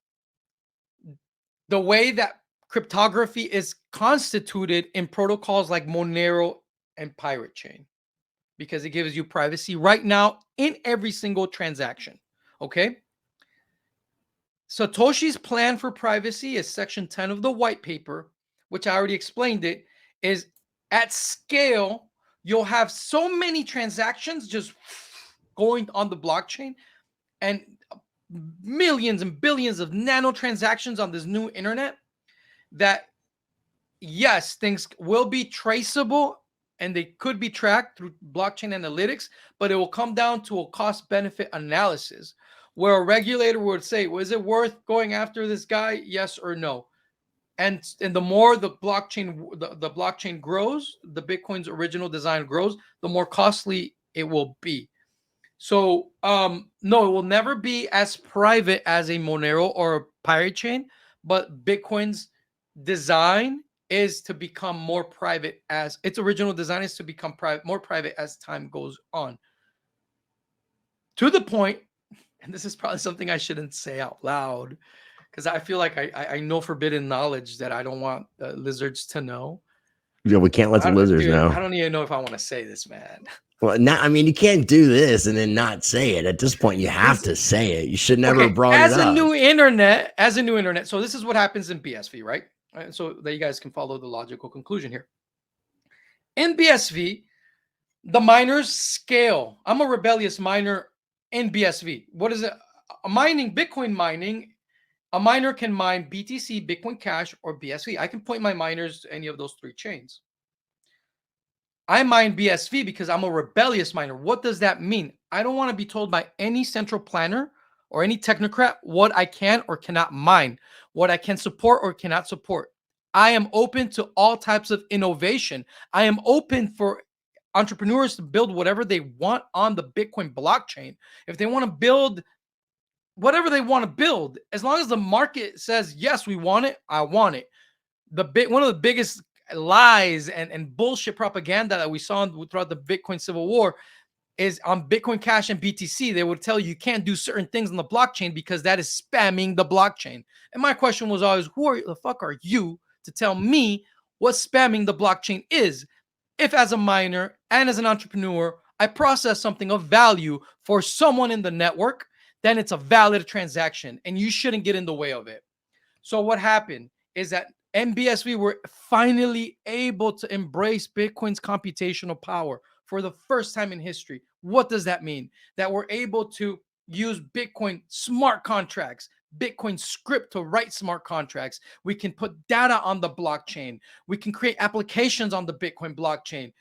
the way that cryptography is constituted in protocols like Monero and Pirate Chain, because it gives you privacy right now in every single transaction. Okay. Satoshi's plan for privacy is section 10 of the white paper, which I already explained it, is at scale, you'll have so many transactions just going on the blockchain and millions and billions of nano transactions on this new internet that, yes, things will be traceable and they could be tracked through blockchain analytics, but it will come down to a cost benefit analysis where a regulator would say, was it worth going after this guy? Yes or no. And the more the blockchain grows, the Bitcoin's original design grows, the more costly it will be. So no, it will never be as private as a Monero or a Pirate Chain, but Bitcoin's design is to become more private, as its original design is to become more private as time goes on. To the point, and this is probably something I shouldn't say out loud, because I feel like I know forbidden knowledge that I don't want the lizards to know. Yeah, we can't let the lizards know. I don't even know if I want to say this, man. Well, I mean, you can't do this and then not say it. At this point, you have to say it. You should never have brought it up. As a new internet. So this is what happens in BSV, right? So that you guys can follow the logical conclusion here. In BSV, the miners scale. I'm a rebellious miner in BSV. What is it? Bitcoin mining. A miner can mine BTC, Bitcoin Cash, or BSV. I can point my miners to any of those three chains. I mine BSV because I'm a rebellious miner. What does that mean? I don't want to be told by any central planner or any technocrat what I can or cannot mine, what I can support or cannot support. I am open to all types of innovation. I am open for entrepreneurs to build whatever they want on the Bitcoin blockchain. If they want to build whatever they want to build, as long as the market says, yes, we want it, I want it. One of the biggest lies and bullshit propaganda that we saw throughout the Bitcoin Civil War is on Bitcoin Cash and BTC, they would tell you can't do certain things on the blockchain because that is spamming the blockchain. And my question was always, the fuck are you to tell me what spamming the blockchain is? If as a miner and as an entrepreneur, I process something of value for someone in the network, then it's a valid transaction and you shouldn't get in the way of it. So what happened is that MBSV were finally able to embrace Bitcoin's computational power for the first time in history. What does that mean? That we're able to use Bitcoin smart contracts, Bitcoin script to write smart contracts. We can put data on the blockchain. We can create applications on the Bitcoin blockchain.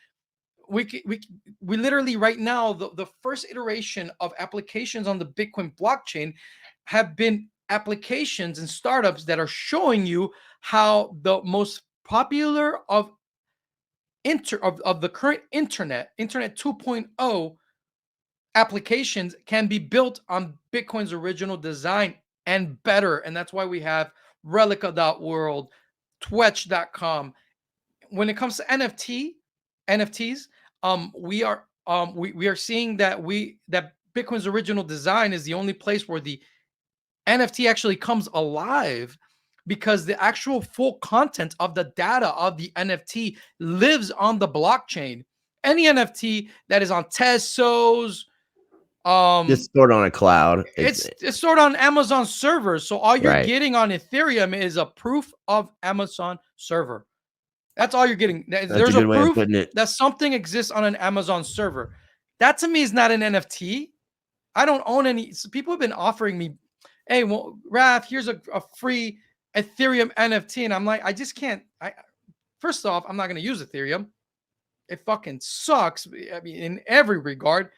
We literally right now, the first iteration of applications on the Bitcoin blockchain have been applications and startups that are showing you how the most popular of the current internet 2.0 applications can be built on Bitcoin's original design and better. And that's why we have Relica.world, Twetch.com. When it comes to NFTs, we are seeing that Bitcoin's original design is the only place where the NFT actually comes alive, because the actual full content of the data of the NFT lives on the blockchain. Any NFT that is on Tezos, It's stored on a cloud. It's stored on Amazon servers. So all you're Right. getting on Ethereum is a proof of Amazon server. That's all you're getting. There's a proof that something exists on an Amazon server. That to me is not an NFT. I don't own any. So people have been offering me, hey, well, Raph, here's a free Ethereum NFT. And I'm like, I just can't. First off, I'm not going to use Ethereum. It fucking sucks. I mean, in every regard,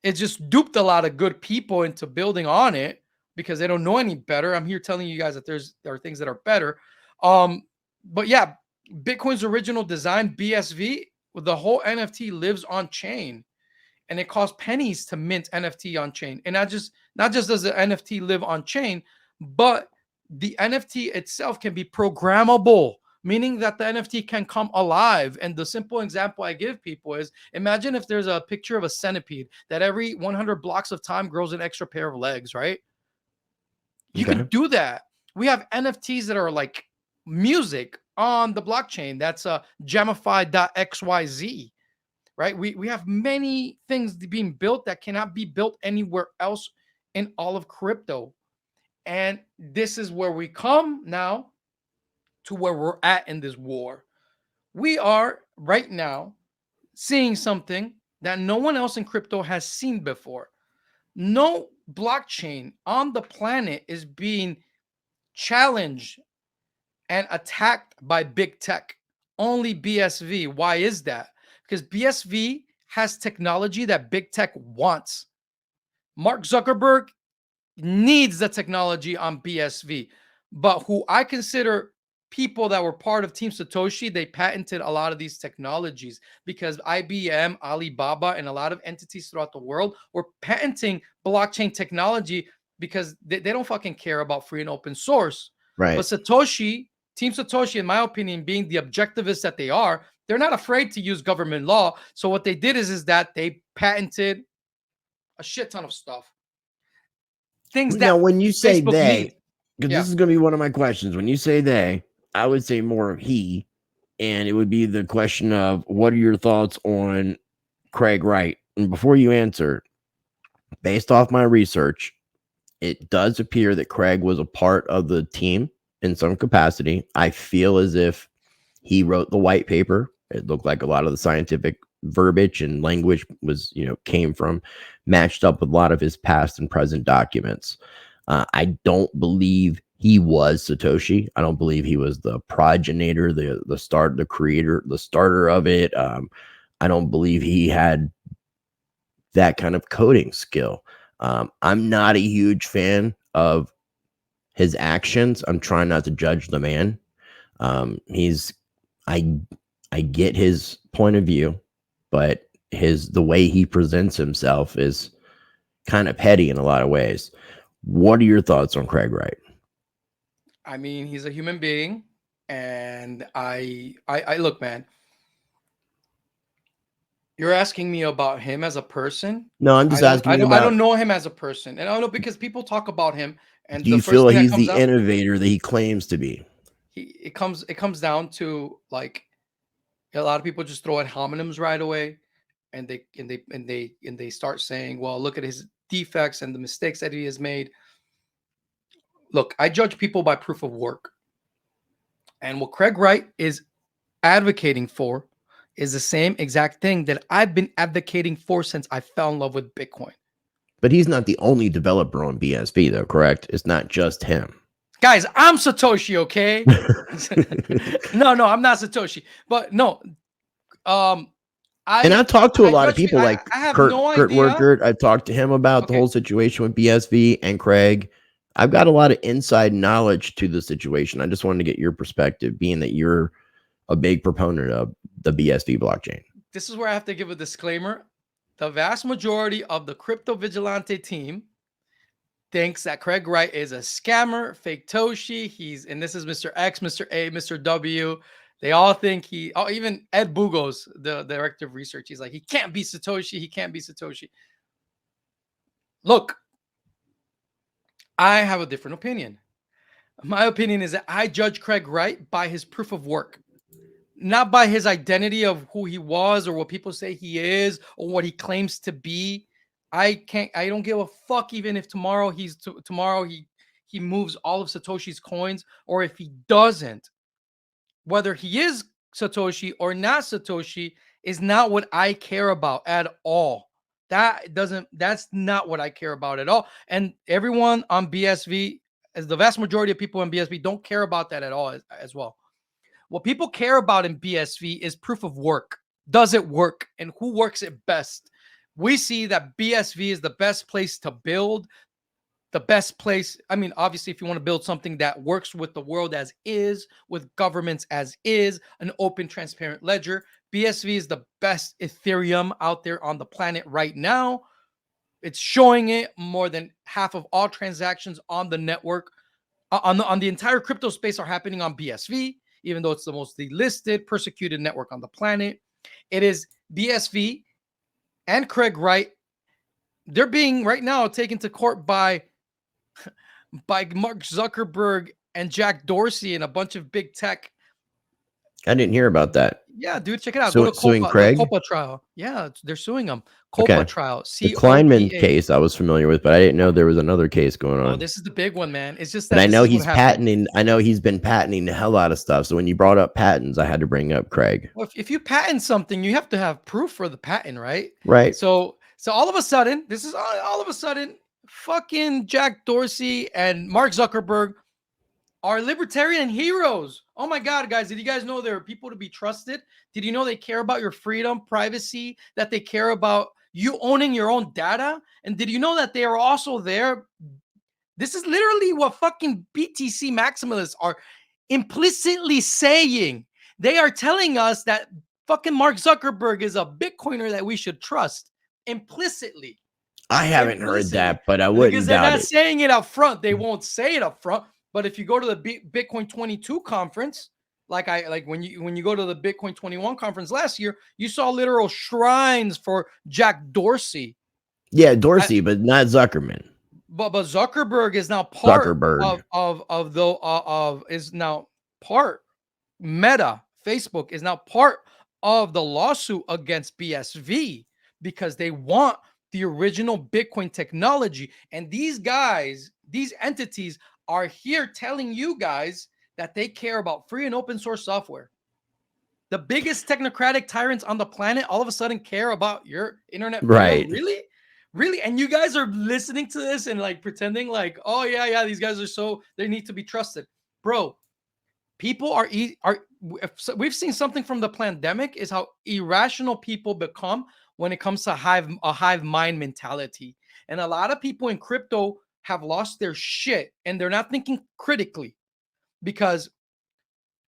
it just duped a lot of good people into building on it because they don't know any better. I'm here telling you guys that there are things that are better. But yeah, Bitcoin's original design, BSV, the whole NFT lives on chain, and it costs pennies to mint NFT on chain. And not just does the NFT live on chain, but the NFT itself can be programmable, meaning that the NFT can come alive. And the simple example I give people is, imagine if there's a picture of a centipede that every 100 blocks of time grows an extra pair of legs, right? You can do that. We have NFTs that are like music on the blockchain. That's a Jamify.xyz, right? We have many things being built that cannot be built anywhere else in all of crypto. And this is where we come now to where we're at in this war. We are right now seeing something that no one else in crypto has seen before. No blockchain on the planet is being challenged and attacked by big tech. Only BSV. Why is that? Because BSV has technology that big tech wants. Mark Zuckerberg needs the technology on BSV, but who I consider people that were part of Team Satoshi, they patented a lot of these technologies because IBM, Alibaba, and a lot of entities throughout the world were patenting blockchain technology because they don't fucking care about free and open source. Right. But Satoshi, Team Satoshi, in my opinion, being the objectivists that they are, they're not afraid to use government law. So what they did is that they patented a shit ton of stuff. Things that now, when you say Facebook they, because Yeah. this is going to be one of my questions. When you say they, I would say more he, and it would be the question of what are your thoughts on Craig Wright? And before you answer, based off my research, it does appear that Craig was a part of the team in some capacity. I feel as if he wrote the white paper. It looked like a lot of the scientific verbiage and language was, came from, matched up with a lot of his past and present documents. I don't believe he was Satoshi. I don't believe he was the progenitor, the creator, the starter of it. I don't believe he had that kind of coding skill. I'm not a huge fan of his actions. I'm trying not to judge the man. I get his point of view, but the way he presents himself is kind of petty in a lot of ways. What are your thoughts on Craig Wright? I mean, he's a human being, and I look, man. You're asking me about him as a person? No, I'm just asking you I about. don't know him as a person, and I don't know because people talk about him, and Do the you first feel thing that he's comes the out, innovator that he claims to be? it comes down to like a lot of people just throw at homonyms right away, and they start saying, well, look at his defects and the mistakes that he has made. Look, I judge people by proof of work, and what Craig Wright is advocating for is the same exact thing that I've been advocating for since I fell in love with Bitcoin. But he's not the only developer on BSV, though, correct? It's not just him. Guys, I'm Satoshi, okay? No, I'm not Satoshi. But no, um, And I've talked to a lot of judge people like I have Kurt no Kurt idea. Werkert. I've talked to him about the Okay, whole situation with BSV and Craig. I've got a lot of inside knowledge to the situation. I just wanted to get your perspective, being that you're a big proponent of the BSV blockchain. this is where I have to give a disclaimer. The vast majority of the Crypto Vigilante team thinks that Craig Wright is a scammer, fake Toshi. And this is Mr. X, Mr. A, Mr. W. They all think even Ed Bugos, the director of research, he's like, he can't be Satoshi. He can't be Satoshi. Look, I have a different opinion. My opinion is that I judge Craig Wright by his proof of work, not by his identity of who he was or what people say he is or what he claims to be. I don't give a fuck even if tomorrow he moves all of Satoshi's coins, or if he doesn't. Whether he is Satoshi or not Satoshi is not what I care about at all. That's not what I care about at all. And everyone on BSV, as the vast majority of people on BSV, don't care about that at all as well. What people care about in BSV is proof of work. Does it work? And who works it best? We see that BSV is the best place to build, the best place. I mean, obviously, if you want to build something that works with the world as is, with governments as is, an open, transparent ledger, BSV is the best Ethereum out there on the planet right now. It's showing it. More than half of all transactions on the network, on the entire crypto space, are happening on BSV, even though it's the most delisted, persecuted network on the planet. It is BSV and Craig Wright. They're being right now taken to court by Mark Zuckerberg and Jack Dorsey and a bunch of big tech. I didn't hear about that. Yeah, dude, check it out. Go to Suing Copa, the Craig? Copa trial. Yeah, they're suing them. Copa Okay. trial. The Kleinman COPA. case I was familiar with, but I didn't know there was another case going Oh, on. this is the big one, man. It's just And that I this know is what he's happened. patenting. I know he's been patenting the hell out of stuff. So when you brought up patents, I had to bring up Craig. Well, if you patent something, you have to have proof for the patent, right? Right. So all of a sudden, this is all of a sudden, fucking Jack Dorsey and Mark Zuckerberg are libertarian heroes. Oh my God, guys, did you guys know there are people to be trusted? Did you know they care about your freedom, privacy, that they care about you owning your own data? And did you know that they are also there? This is literally what fucking BTC maximalists are implicitly saying. They are telling us that fucking Mark Zuckerberg is a Bitcoiner that we should trust implicitly. I haven't heard that, but I wouldn't Because they're doubt not it. saying it up front. They won't say it up front. But if you go to the Bitcoin 22 conference, like when you go to the Bitcoin 21 conference last year, you saw literal shrines for Jack Dorsey. Yeah, Dorsey, but not Zuckerman. But Zuckerberg is now part is now part Meta. Facebook is now part of the lawsuit against BSV because they want the original Bitcoin technology. And these guys, these entities are here telling you guys that they care about free and open source software. The biggest technocratic tyrants on the planet all of a sudden care about your internet freedom? Right. Really? And you guys are listening to this and like pretending like, oh yeah, these guys are they need to be trusted. Bro, people we've seen something from the pandemic is how irrational people become when it comes to a hive mind mentality. And a lot of people in crypto have lost their shit and they're not thinking critically, because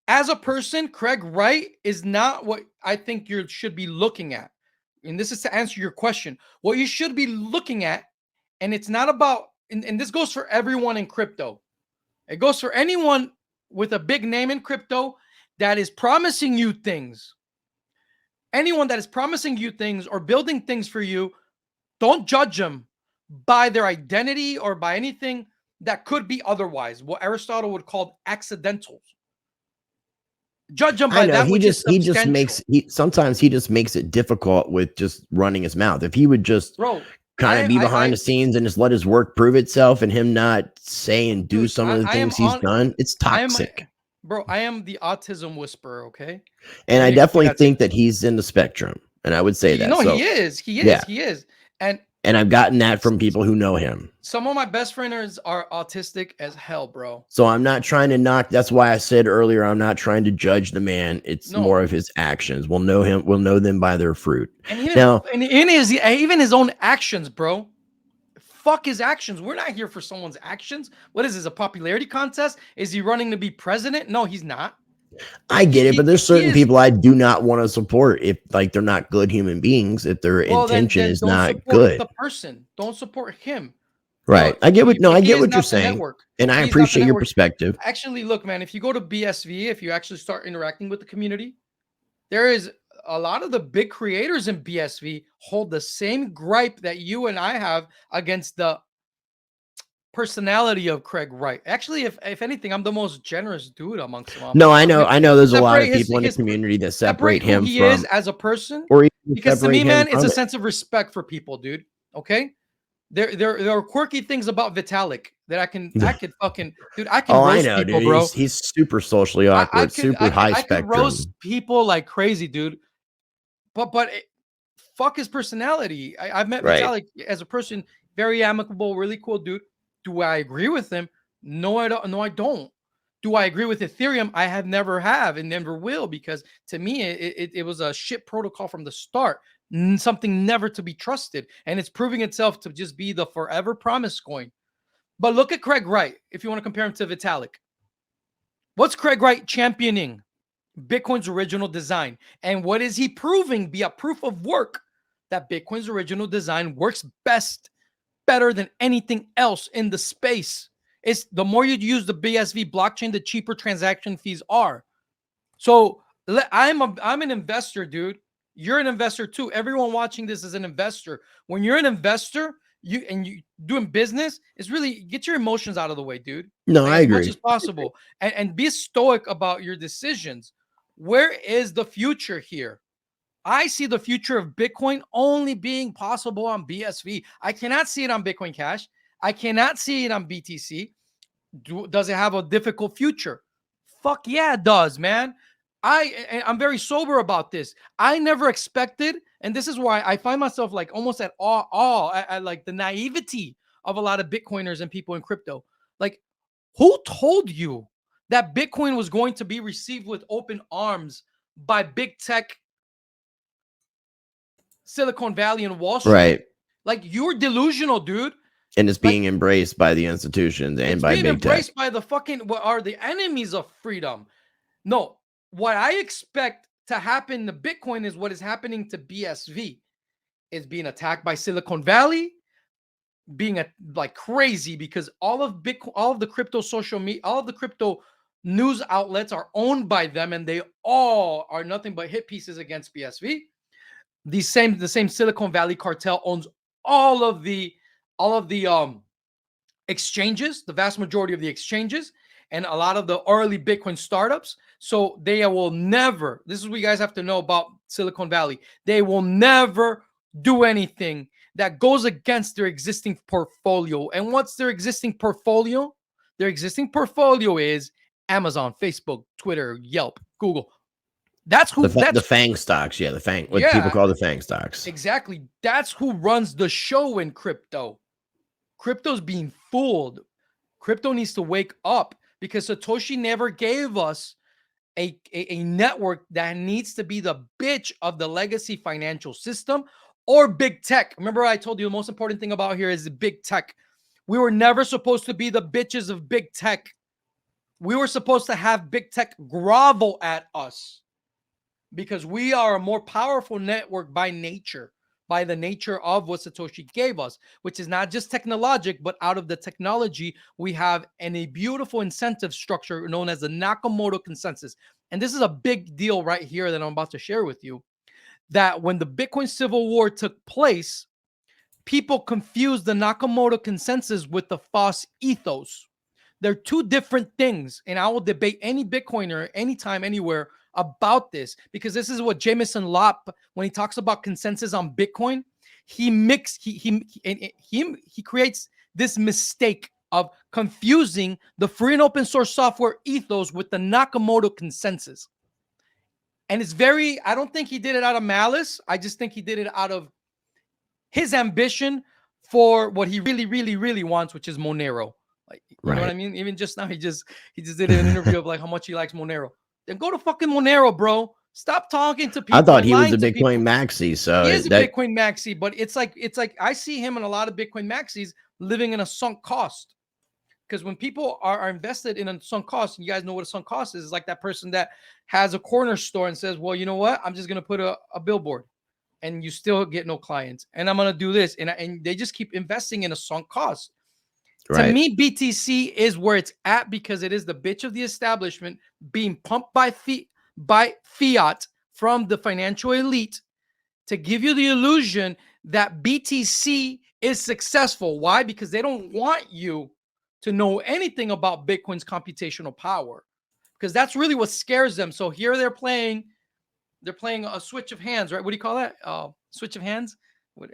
as a person, Craig Wright is not what I think you should be looking at. And this is to answer your question. What you should be looking at, and it's not about, and this goes for everyone in crypto. It goes for anyone with a big name in crypto that is promising you things. anyone that is promising you things or building things for you, don't judge them by their identity or by anything that could be otherwise, what Aristotle would call accidentals. Judge them I by know that which is substantial. sometimes he just makes it difficult with just running his mouth. If he would just Bro, kind of be behind the scenes and just let his work prove itself, and him not say and do some of the things he's done, it's toxic. Bro, I am the autism whisperer, okay? And I definitely think that he's in the spectrum, and I would say that. No, he is. And I've gotten that from people who know him. Some of my best friends are autistic as hell, bro. So I'm not trying to knock. That's why I said earlier, I'm not trying to judge the man. It's more of his actions. We'll know him. We'll know them by their fruit. And even his own actions, bro. Fuck his actions. We're not here for someone's actions. What is this, a popularity contest? Is he running to be president? No, he's not. I get it, but there's certain people I do not want to support if they're not good human beings, if their intention is not good. The person, don't support him. Right. I get what you're saying. And I appreciate your perspective. Actually, look, man, if you go to BSV, if you actually start interacting with the community, there is a lot of the big creators in BSV hold the same gripe that you and I have against the personality of Craig Wright. Actually, if anything, I'm the most generous dude amongst them. No, I know there's a lot of people in the community that separate him from who he is as a person, or because to me, man, it's a sense of respect for people, dude. Okay, there are quirky things about Vitalik that I can fucking, dude, I can roast people, bro. He's super socially awkward, super high spectrum. I can roast people like crazy, dude. But fuck his personality. I've met Vitalik as a person, very amicable, really cool dude. Do I agree with him? No, I don't. No, I don't. Do I agree with Ethereum? I have never have and never will, because to me, it was a shit protocol from the start. Something never to be trusted. And it's proving itself to just be the forever promise coin. But look at Craig Wright, if you want to compare him to Vitalik. What's Craig Wright championing? Bitcoin's original design. And what is he proving? Be a proof of work that Bitcoin's original design works better than anything else in the space. It's the more you use the BSV blockchain, the cheaper transaction fees are. So I'm an investor, dude. You're an investor too. Everyone watching this is an investor. When you're an investor, you doing business, is really get your emotions out of the way, dude. No, I agree. As much as possible, and be stoic about your decisions. Where is the future here? I see the future of Bitcoin only being possible on BSV. I cannot see it on Bitcoin Cash. I cannot see it on BTC. Does it have a difficult future? Fuck yeah, it does, man. I'm very sober about this. I never expected, and this is why I find myself like almost at awe at like the naivety of a lot of Bitcoiners and people in crypto. Like, who told you that Bitcoin was going to be received with open arms by big tech, Silicon Valley, and Wall Street? Right. Like, you're delusional, dude. And it's being embraced by the institutions and by big tech. It's being embraced by the fucking, what are the enemies of freedom. No, what I expect to happen to Bitcoin is what is happening to BSV. It's being attacked by Silicon Valley, being like crazy, because all of Bitcoin, all of the crypto social media, all of the crypto news outlets are owned by them, and they all are nothing but hit pieces against BSV. The same Silicon Valley cartel owns all of the exchanges, the vast majority of the exchanges, and a lot of the early Bitcoin startups. So they will never, this is what you guys have to know about Silicon Valley. They will never do anything that goes against their existing portfolio. And what's their existing portfolio? Their existing portfolio is Amazon, Facebook, Twitter, Yelp, Google. That's who the FANG stocks. Yeah, what people call the FANG stocks. Exactly. That's who runs the show in crypto. Crypto's being fooled. Crypto needs to wake up, because Satoshi never gave us a network that needs to be the bitch of the legacy financial system or big tech. Remember, I told you the most important thing about here is the big tech. We were never supposed to be the bitches of big tech. We were supposed to have big tech grovel at us, because we are a more powerful network by nature, by the nature of what Satoshi gave us, which is not just technologic, but out of the technology, we have a beautiful incentive structure known as the Nakamoto Consensus. And this is a big deal right here that I'm about to share with you. that when the Bitcoin Civil War took place, people confused the Nakamoto Consensus with the false ethos. They're two different things, and I will debate any Bitcoiner anytime, anywhere about this, because this is what Jameson Lopp, when he talks about consensus on Bitcoin, he creates this mistake of confusing the free and open source software ethos with the Nakamoto Consensus. And it's very, I don't think he did it out of malice. I just think he did it out of his ambition for what he really, really, really wants, which is Monero. Like, you know what I mean? Even just now, he just did an interview of like how much he likes Monero. Then go to fucking Monero, bro. Stop talking to people. I thought he was a Bitcoin maxi. So he is a Bitcoin maxi, but it's like I see him and a lot of Bitcoin maxis living in a sunk cost. Because when people are invested in a sunk cost, and you guys know what a sunk cost is, it's like that person that has a corner store and says, well, you know what? I'm just going to put a billboard, and you still get no clients. And I'm going to do this. And they just keep investing in a sunk cost. Right. To me, BTC is where it's at because it is the bitch of the establishment being pumped by fiat from the financial elite to give you the illusion that BTC is successful. Why? Because they don't want you to know anything about Bitcoin's computational power, because that's really what scares them. So here they're playing a switch of hands, right? What do you call that? Switch of hands?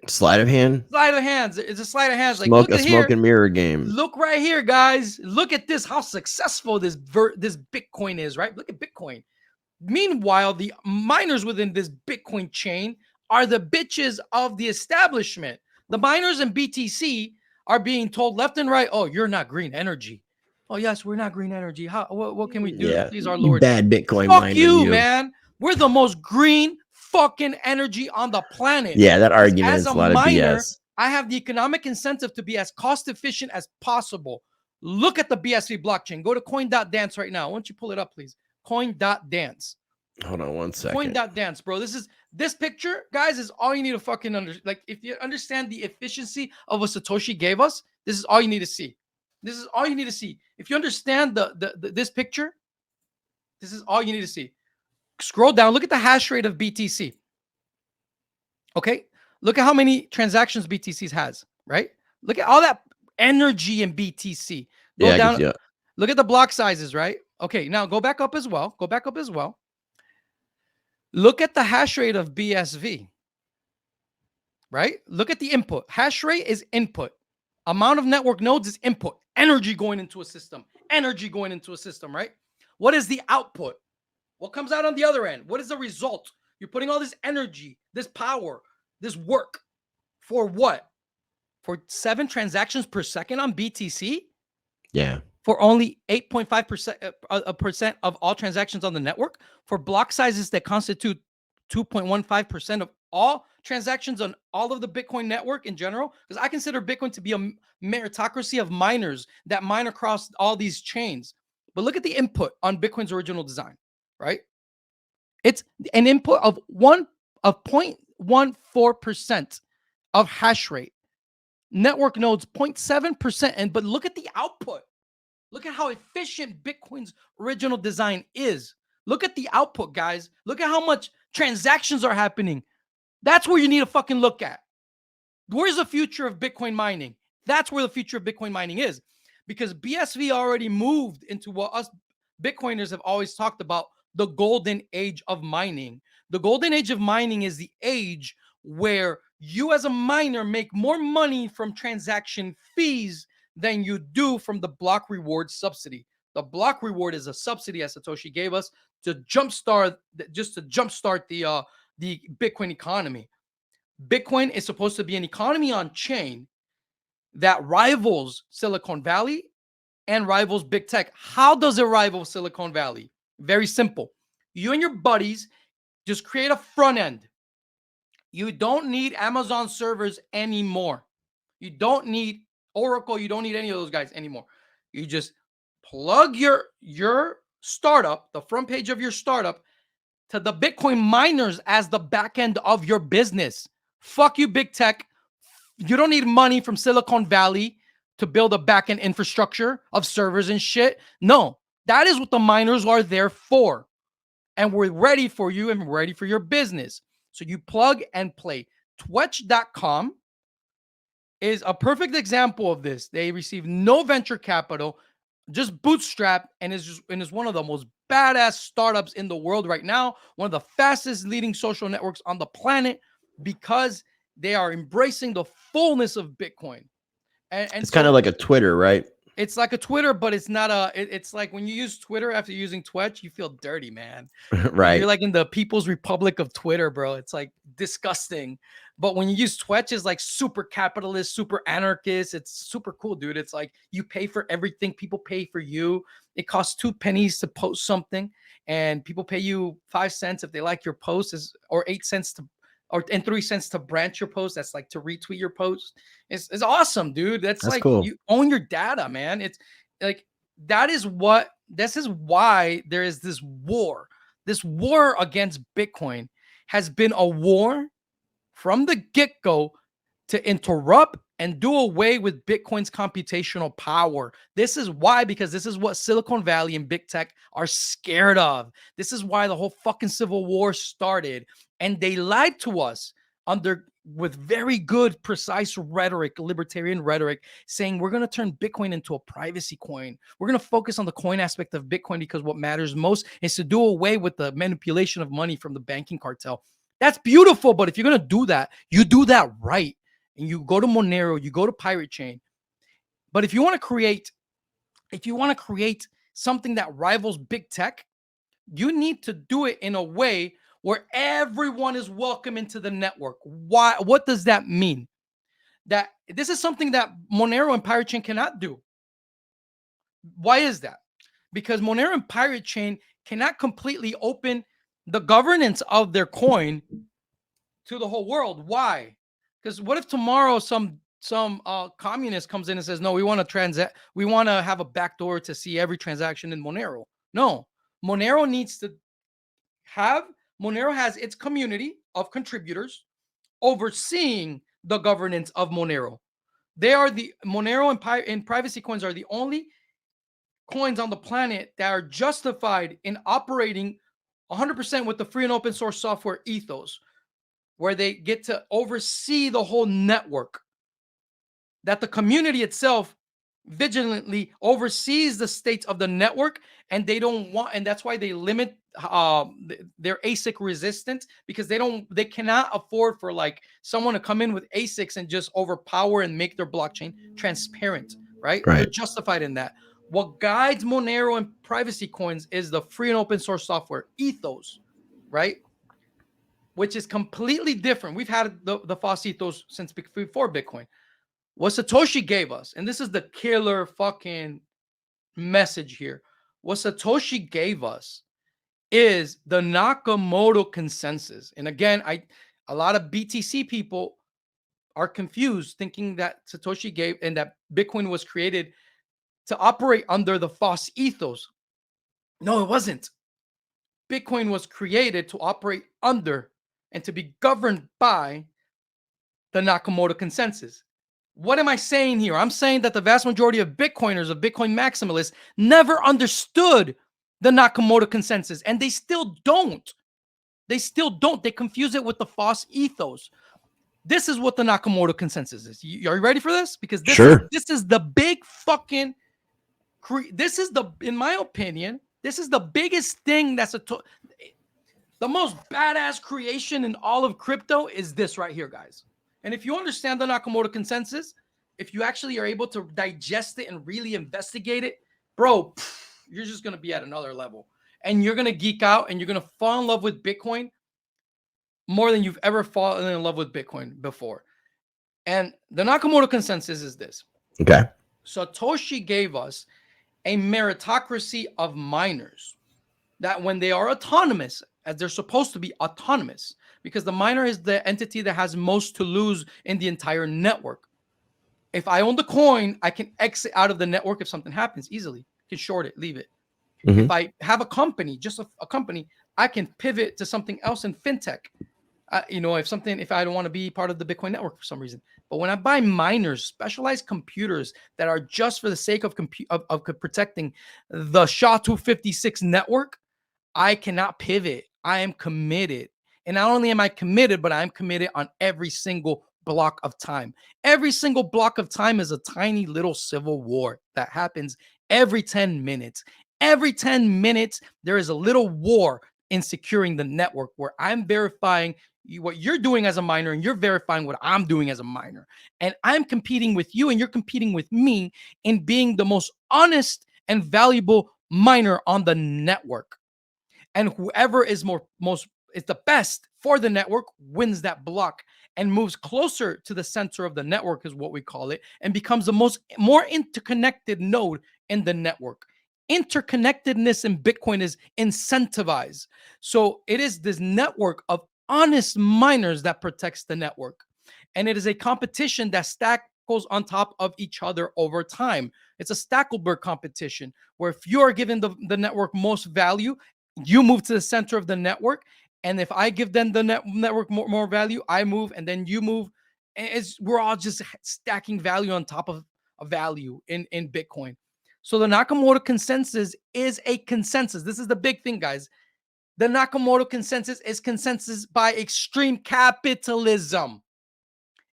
Sleight of hand? Sleight of hands. It's a sleight of hands. Like, look at smoke and mirror game. Look right here, guys. Look at this, how successful this Bitcoin is, right? Look at Bitcoin. Meanwhile, the miners within this Bitcoin chain are the bitches of the establishment. The miners in BTC are being told left and right, oh, you're not green energy. Oh, yes, we're not green energy. What can we do to please our Lord? Bad Bitcoin miner. Fuck you, man. We're the most green fucking energy on the planet. Yeah, that argument is a lot of BS. I have the economic incentive to be as cost efficient as possible. Look at the BSV blockchain. Go to coin.dance right now. Why don't you pull it up, please? Coin.dance. Hold on one second. Coin.dance, bro. This picture, guys, is all you need to fucking understand. Like, if you understand the efficiency of what Satoshi gave us, this is all you need to see. This is all you need to see. If you understand this picture, this is all you need to see. Scroll down. Look at the hash rate of BTC. Okay? Look at how many transactions BTC has, right? Look at all that energy in BTC. Go down. Look at the block sizes, right? Okay, now go back up as well. Go back up as well. Look at the hash rate of BSV, right? Look at the input. Hash rate is input. Amount of network nodes is input. Energy going into a system. Energy going into a system, right? What is the output? What comes out on the other end? What is the result? You're putting all this energy, this power, this work for what? For 7 transactions per second on BTC? Yeah. For only 8.5% of all transactions on the network, for block sizes that constitute 2.15% of all transactions on all of the Bitcoin network in general, because I consider Bitcoin to be a meritocracy of miners that mine across all these chains. But look at the input on Bitcoin's original design, right? It's an input of 0.14% of hash rate. Network nodes 0.7%, but look at the output. Look at how efficient Bitcoin's original design is. Look at the output, guys. Look at how much transactions are happening. That's where you need to fucking look at. Where's the future of Bitcoin mining? That's where the future of Bitcoin mining is. Because BSV already moved into what us Bitcoiners have always talked about, the golden age of mining. The golden age of mining is the age where you as a miner make more money from transaction fees than you do from the block reward subsidy. The block reward is a subsidy, as Satoshi gave us, to jumpstart the Bitcoin economy. Bitcoin is supposed to be an economy on chain that rivals Silicon Valley and rivals big tech. How does it rival Silicon Valley? Very simple. You and your buddies just create a front end. You don't need Amazon servers anymore. You don't need Oracle, you don't need any of those guys anymore. You just plug your startup, the front page of your startup, to the Bitcoin miners as the back end of your business. Fuck you, big tech. You don't need money from Silicon Valley to build a back end infrastructure of servers and shit. No, that is what the miners are there for. And we're ready for you and ready for your business. So you plug and play. Twitch.com is a perfect example of this. They receive no venture capital, just bootstrap, and is one of the most badass startups in the world right now. One of the fastest leading social networks on the planet because they are embracing the fullness of Bitcoin. And it's so kind of like a Twitter, right? it's like a Twitter, but it's not a. It's like when you use Twitter after using Twitch, you feel dirty, man. Like you're Right. like in the People's Republic of Twitter, bro. It's like disgusting. But when you use Twitch, it's like super capitalist, super anarchist. It's super cool, dude. It's like you pay for everything. People pay for you. It costs 2 pennies to post something, and people pay you 5 cents if they like your post, or 8 cents to, and 3 cents to branch your post. That's like to retweet your post. It's awesome, dude. That's like cool. you own your data, man. It's like this is why there is this war. This war against Bitcoin has been a war from the get-go to interrupt and do away with Bitcoin's computational power. This is why, because this is what Silicon Valley and big tech are scared of. This is why the whole fucking civil war started. And they lied to us with very good, precise rhetoric, libertarian rhetoric, saying we're going to turn Bitcoin into a privacy coin. We're going to focus on the coin aspect of Bitcoin because what matters most is to do away with the manipulation of money from the banking cartel. That's beautiful, but if you're going to do that, you do that right. And you go to Monero, you go to Pirate Chain. But if you want to create something that rivals big tech, you need to do it in a way where everyone is welcome into the network. Why? What does that mean? That this is something that Monero and Pirate Chain cannot do. Why is that? Because Monero and Pirate Chain cannot completely open the governance of their coin to the whole world. Why? Because what if tomorrow some communist comes in and says, no, we want to have a backdoor to see every transaction in Monero? No, Monero has its community of contributors overseeing the governance of Monero. Monero and privacy coins are the only coins on the planet that are justified in operating 100% with the free and open source software ethos, where they get to oversee the whole network, that the community itself vigilantly oversees the state of the network, and that's why they limit their ASIC resistance, because they cannot afford for like someone to come in with ASICs and just overpower and make their blockchain transparent, right? They're justified in that. What guides Monero and privacy coins is the free and open source software ethos, right? Which is completely different. We've had the FOSS ethos since before Bitcoin. What Satoshi gave us, and this is the killer fucking message here. What Satoshi gave us is the Nakamoto Consensus. And again, a lot of BTC people are confused, thinking that Satoshi gave and that Bitcoin was created to operate under the FOSS ethos. No, it wasn't. Bitcoin was created to operate under and to be governed by the Nakamoto Consensus. What am I saying here? I'm saying that the vast majority of Bitcoiners, of Bitcoin maximalists, never understood the Nakamoto Consensus, and they still don't. They still don't. They confuse it with the FOSS ethos. This is what the Nakamoto Consensus is. Are you ready for this? Because this is the big fucking. In my opinion, this is the biggest thing the most badass creation in all of crypto is this right here, guys. And if you understand the Nakamoto Consensus, if you actually are able to digest it and really investigate it, bro, you're just going to be at another level. And you're going to geek out and you're going to fall in love with Bitcoin more than you've ever fallen in love with Bitcoin before. And the Nakamoto Consensus is this. Okay. Satoshi gave us a meritocracy of miners that when they are autonomous, as they're supposed to be autonomous, because the miner is the entity that has most to lose in the entire network. If I own the coin, I can exit out of the network if something happens easily. I can short it, leave it. Mm-hmm. If I have a company, just a company, I can pivot to something else in fintech. If I don't want to be part of the Bitcoin network for some reason. But when I buy miners, specialized computers that are just for the sake of protecting the SHA-256 network, I cannot pivot. I am committed. And not only am I committed, but I'm committed on every single block of time. Every single block of time is a tiny little civil war that happens every 10 minutes. Every 10 minutes, there is a little war in securing the network where I'm verifying what you're doing as a miner and you're verifying what I'm doing as a miner. And I'm competing with you and you're competing with me in being the most honest and valuable miner on the network. And whoever is is the best for the network wins that block and moves closer to the center of the network, is what we call it, and becomes the more interconnected node in the network. Interconnectedness in Bitcoin is incentivized. So it is this network of honest miners that protects the network. And it is a competition that stackles on top of each other over time. It's a Stackelberg competition where if you are giving the network most value, you move to the center of the network. And if I give them the network more value, I move and then you move. And we're all just stacking value on top of a value in Bitcoin. So the Nakamoto Consensus is a consensus. This is the big thing, guys. The Nakamoto Consensus is consensus by extreme capitalism.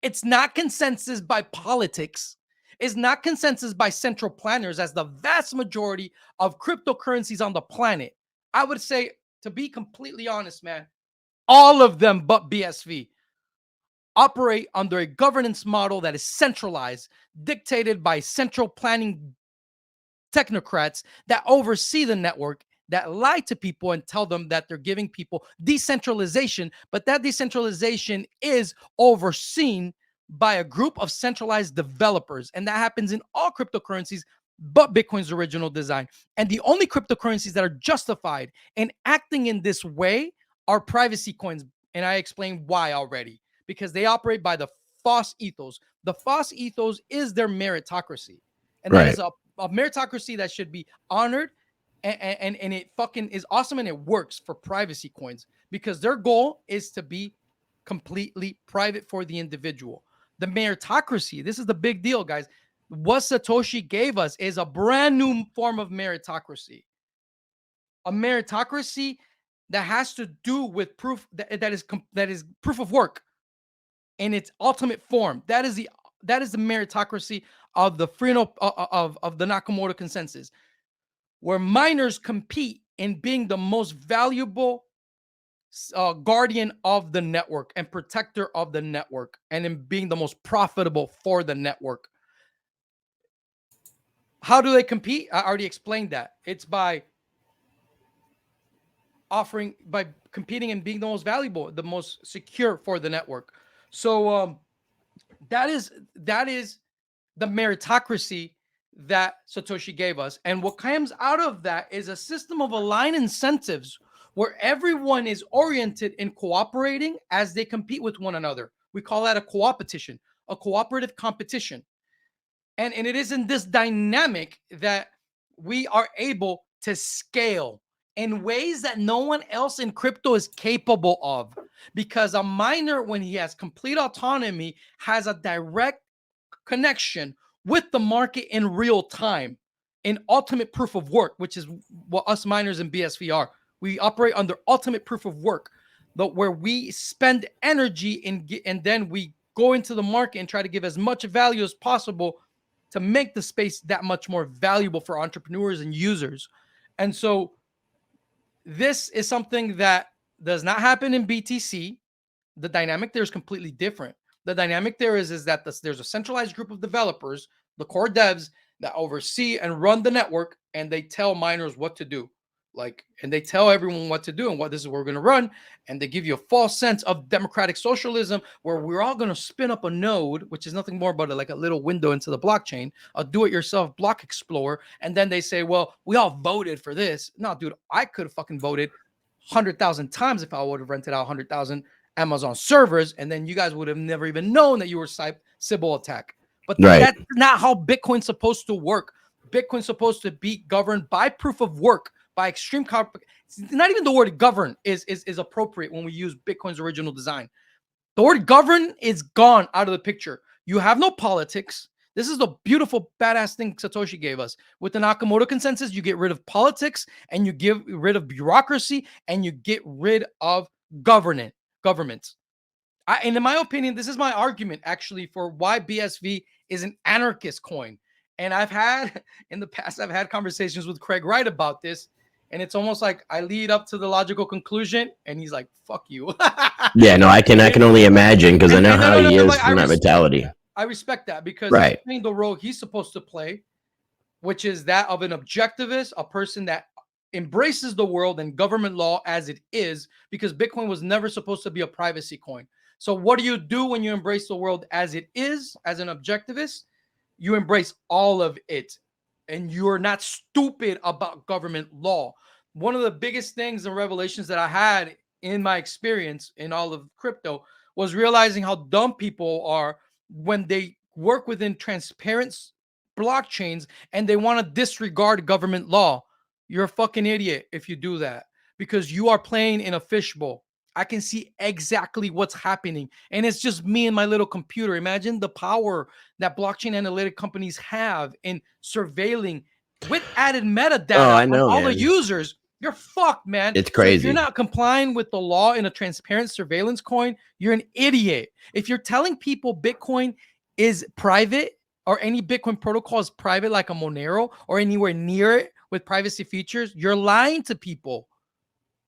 It's not consensus by politics. It's not consensus by central planners, as the vast majority of cryptocurrencies on the planet. I would say, to be completely honest, man, all of them but BSV operate under a governance model that is centralized, dictated by central planning technocrats that oversee the network, that lie to people and tell them that they're giving people decentralization, but that decentralization is overseen by a group of centralized developers. And that happens in all cryptocurrencies but Bitcoin's original design. And the only cryptocurrencies that are justified in acting in this way are privacy coins. And I explained why already, because they operate by the FOSS ethos. The FOSS ethos is their meritocracy. And that is a meritocracy that should be honored, and it fucking is awesome, and it works for privacy coins because their goal is to be completely private for the individual. The meritocracy, this is the big deal, guys. What Satoshi gave us is a brand new form of meritocracy. A meritocracy that has to do with proof that is proof of work in its ultimate form. That is the meritocracy of the of the Nakamoto Consensus, where miners compete in being the most valuable guardian of the network and protector of the network, and in being the most profitable for the network. How do they compete? I already explained that. It's by competing and being the most valuable, the most secure for the network. So that is the meritocracy that Satoshi gave us. And what comes out of that is a system of aligned incentives where everyone is oriented in cooperating as they compete with one another. We call that a co-opetition, a cooperative competition. And it is in this dynamic that we are able to scale in ways that no one else in crypto is capable of. Because a miner, when he has complete autonomy, has a direct connection with the market in real time, in ultimate proof of work, which is what us miners in BSV are. We operate under ultimate proof of work, where we spend energy and then we go into the market and try to give as much value as possible to make the space that much more valuable for entrepreneurs and users. And so this is something that does not happen in BTC. The dynamic there is completely different. The dynamic there is that there's a centralized group of developers, the core devs, that oversee and run the network, and they tell miners what to do. And they tell everyone what to do and what this is what we're going to run. And they give you a false sense of democratic socialism where we're all going to spin up a node, which is nothing more but like a little window into the blockchain, a do-it-yourself block explorer. And then they say, well, we all voted for this. No, dude, I could have fucking voted 100,000 times if I would have rented out 100,000 Amazon servers, and then you guys would have never even known that you were Sybil attack. But that's not how Bitcoin's supposed to work. Bitcoin's supposed to be governed by proof of work, by extreme. Not even the word govern is appropriate when we use Bitcoin's original design. The word govern is gone out of the picture. You have no politics. This is the beautiful, badass thing Satoshi gave us. With the Nakamoto Consensus, you get rid of politics and you get rid of bureaucracy and you get rid of governments. And in my opinion, this is my argument actually for why BSV is an anarchist coin. And in the past, I've had conversations with Craig Wright about this. And it's almost like I lead up to the logical conclusion and he's like, fuck you. Yeah, no, I can only imagine because I know how he is from that mentality. I respect that because he's playing the role he's supposed to play, which is that of an objectivist, a person that embraces the world and government law as it is, because Bitcoin was never supposed to be a privacy coin. So what do you do when you embrace the world as it is, as an objectivist? You embrace all of it, and you're not stupid about government law. One of the biggest things and revelations that I had in my experience in all of crypto was realizing how dumb people are when they work within transparent blockchains and they want to disregard government law. You're a fucking idiot if you do that, because you are playing in a fishbowl. I can see exactly what's happening, and it's just me and my little computer. Imagine the power that blockchain analytic companies have in surveilling with added metadata on all the users. You're fucked, man. It's crazy. So if you're not complying with the law in a transparent surveillance coin, you're an idiot. If you're telling people Bitcoin is private, or any Bitcoin protocol is private like a Monero or anywhere near it with privacy features, you're lying to people.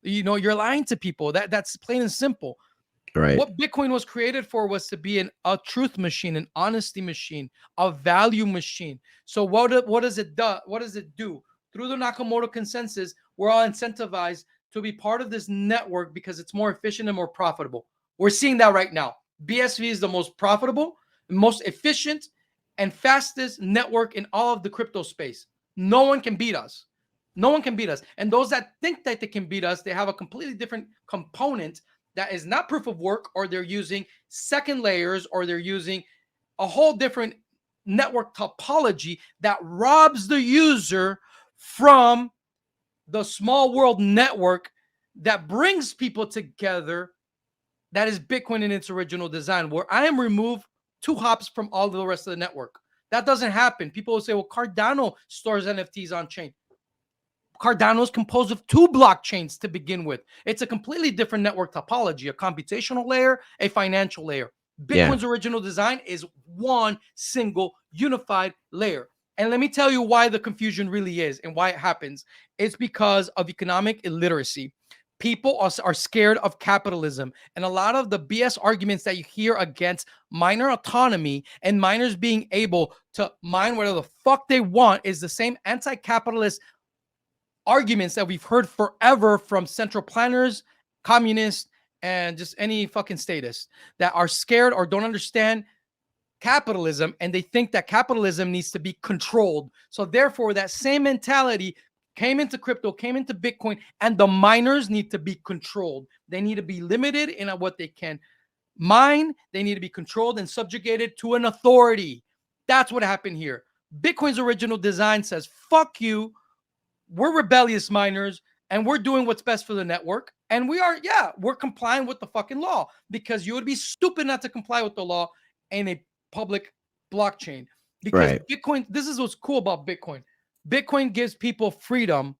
You're lying to people. That's plain and simple. Right. What Bitcoin was created for was to be a truth machine, an honesty machine, a value machine. So what does it do? What does it do? Through the Nakamoto Consensus, we're all incentivized to be part of this network because it's more efficient and more profitable. We're seeing that right now. BSV is the most profitable, most efficient, and fastest network in all of the crypto space. No one can beat us. No one can beat us. And those that think that they can beat us, they have a completely different component that is not proof of work, or they're using second layers, or they're using a whole different network topology that robs the user from the small world network that brings people together. That is Bitcoin in its original design, where I am removed 2 hops from all the rest of the network. That doesn't happen. People will say, well, Cardano stores NFTs on chain. Cardano is composed of 2 blockchains to begin with. It's a completely different network topology, a computational layer, a financial layer. Bitcoin's original design is one single unified layer. And let me tell you why the confusion really is and why it happens. It's because of economic illiteracy. People are scared of capitalism. And a lot of the BS arguments that you hear against miner autonomy and miners being able to mine whatever the fuck they want is the same anti-capitalist arguments that we've heard forever from central planners, communists, and just any fucking statists that are scared or don't understand capitalism, and they think that capitalism needs to be controlled. So therefore, that same mentality came into crypto, came into Bitcoin, and the miners need to be controlled. They need to be limited in what they can mine. They need to be controlled and subjugated to an authority. That's what happened here. Bitcoin's original design says, fuck you. We're rebellious miners, and we're doing what's best for the network. And we're complying with the fucking law, because you would be stupid not to comply with the law in a public blockchain. Because Bitcoin, this is what's cool about Bitcoin. Bitcoin gives people freedom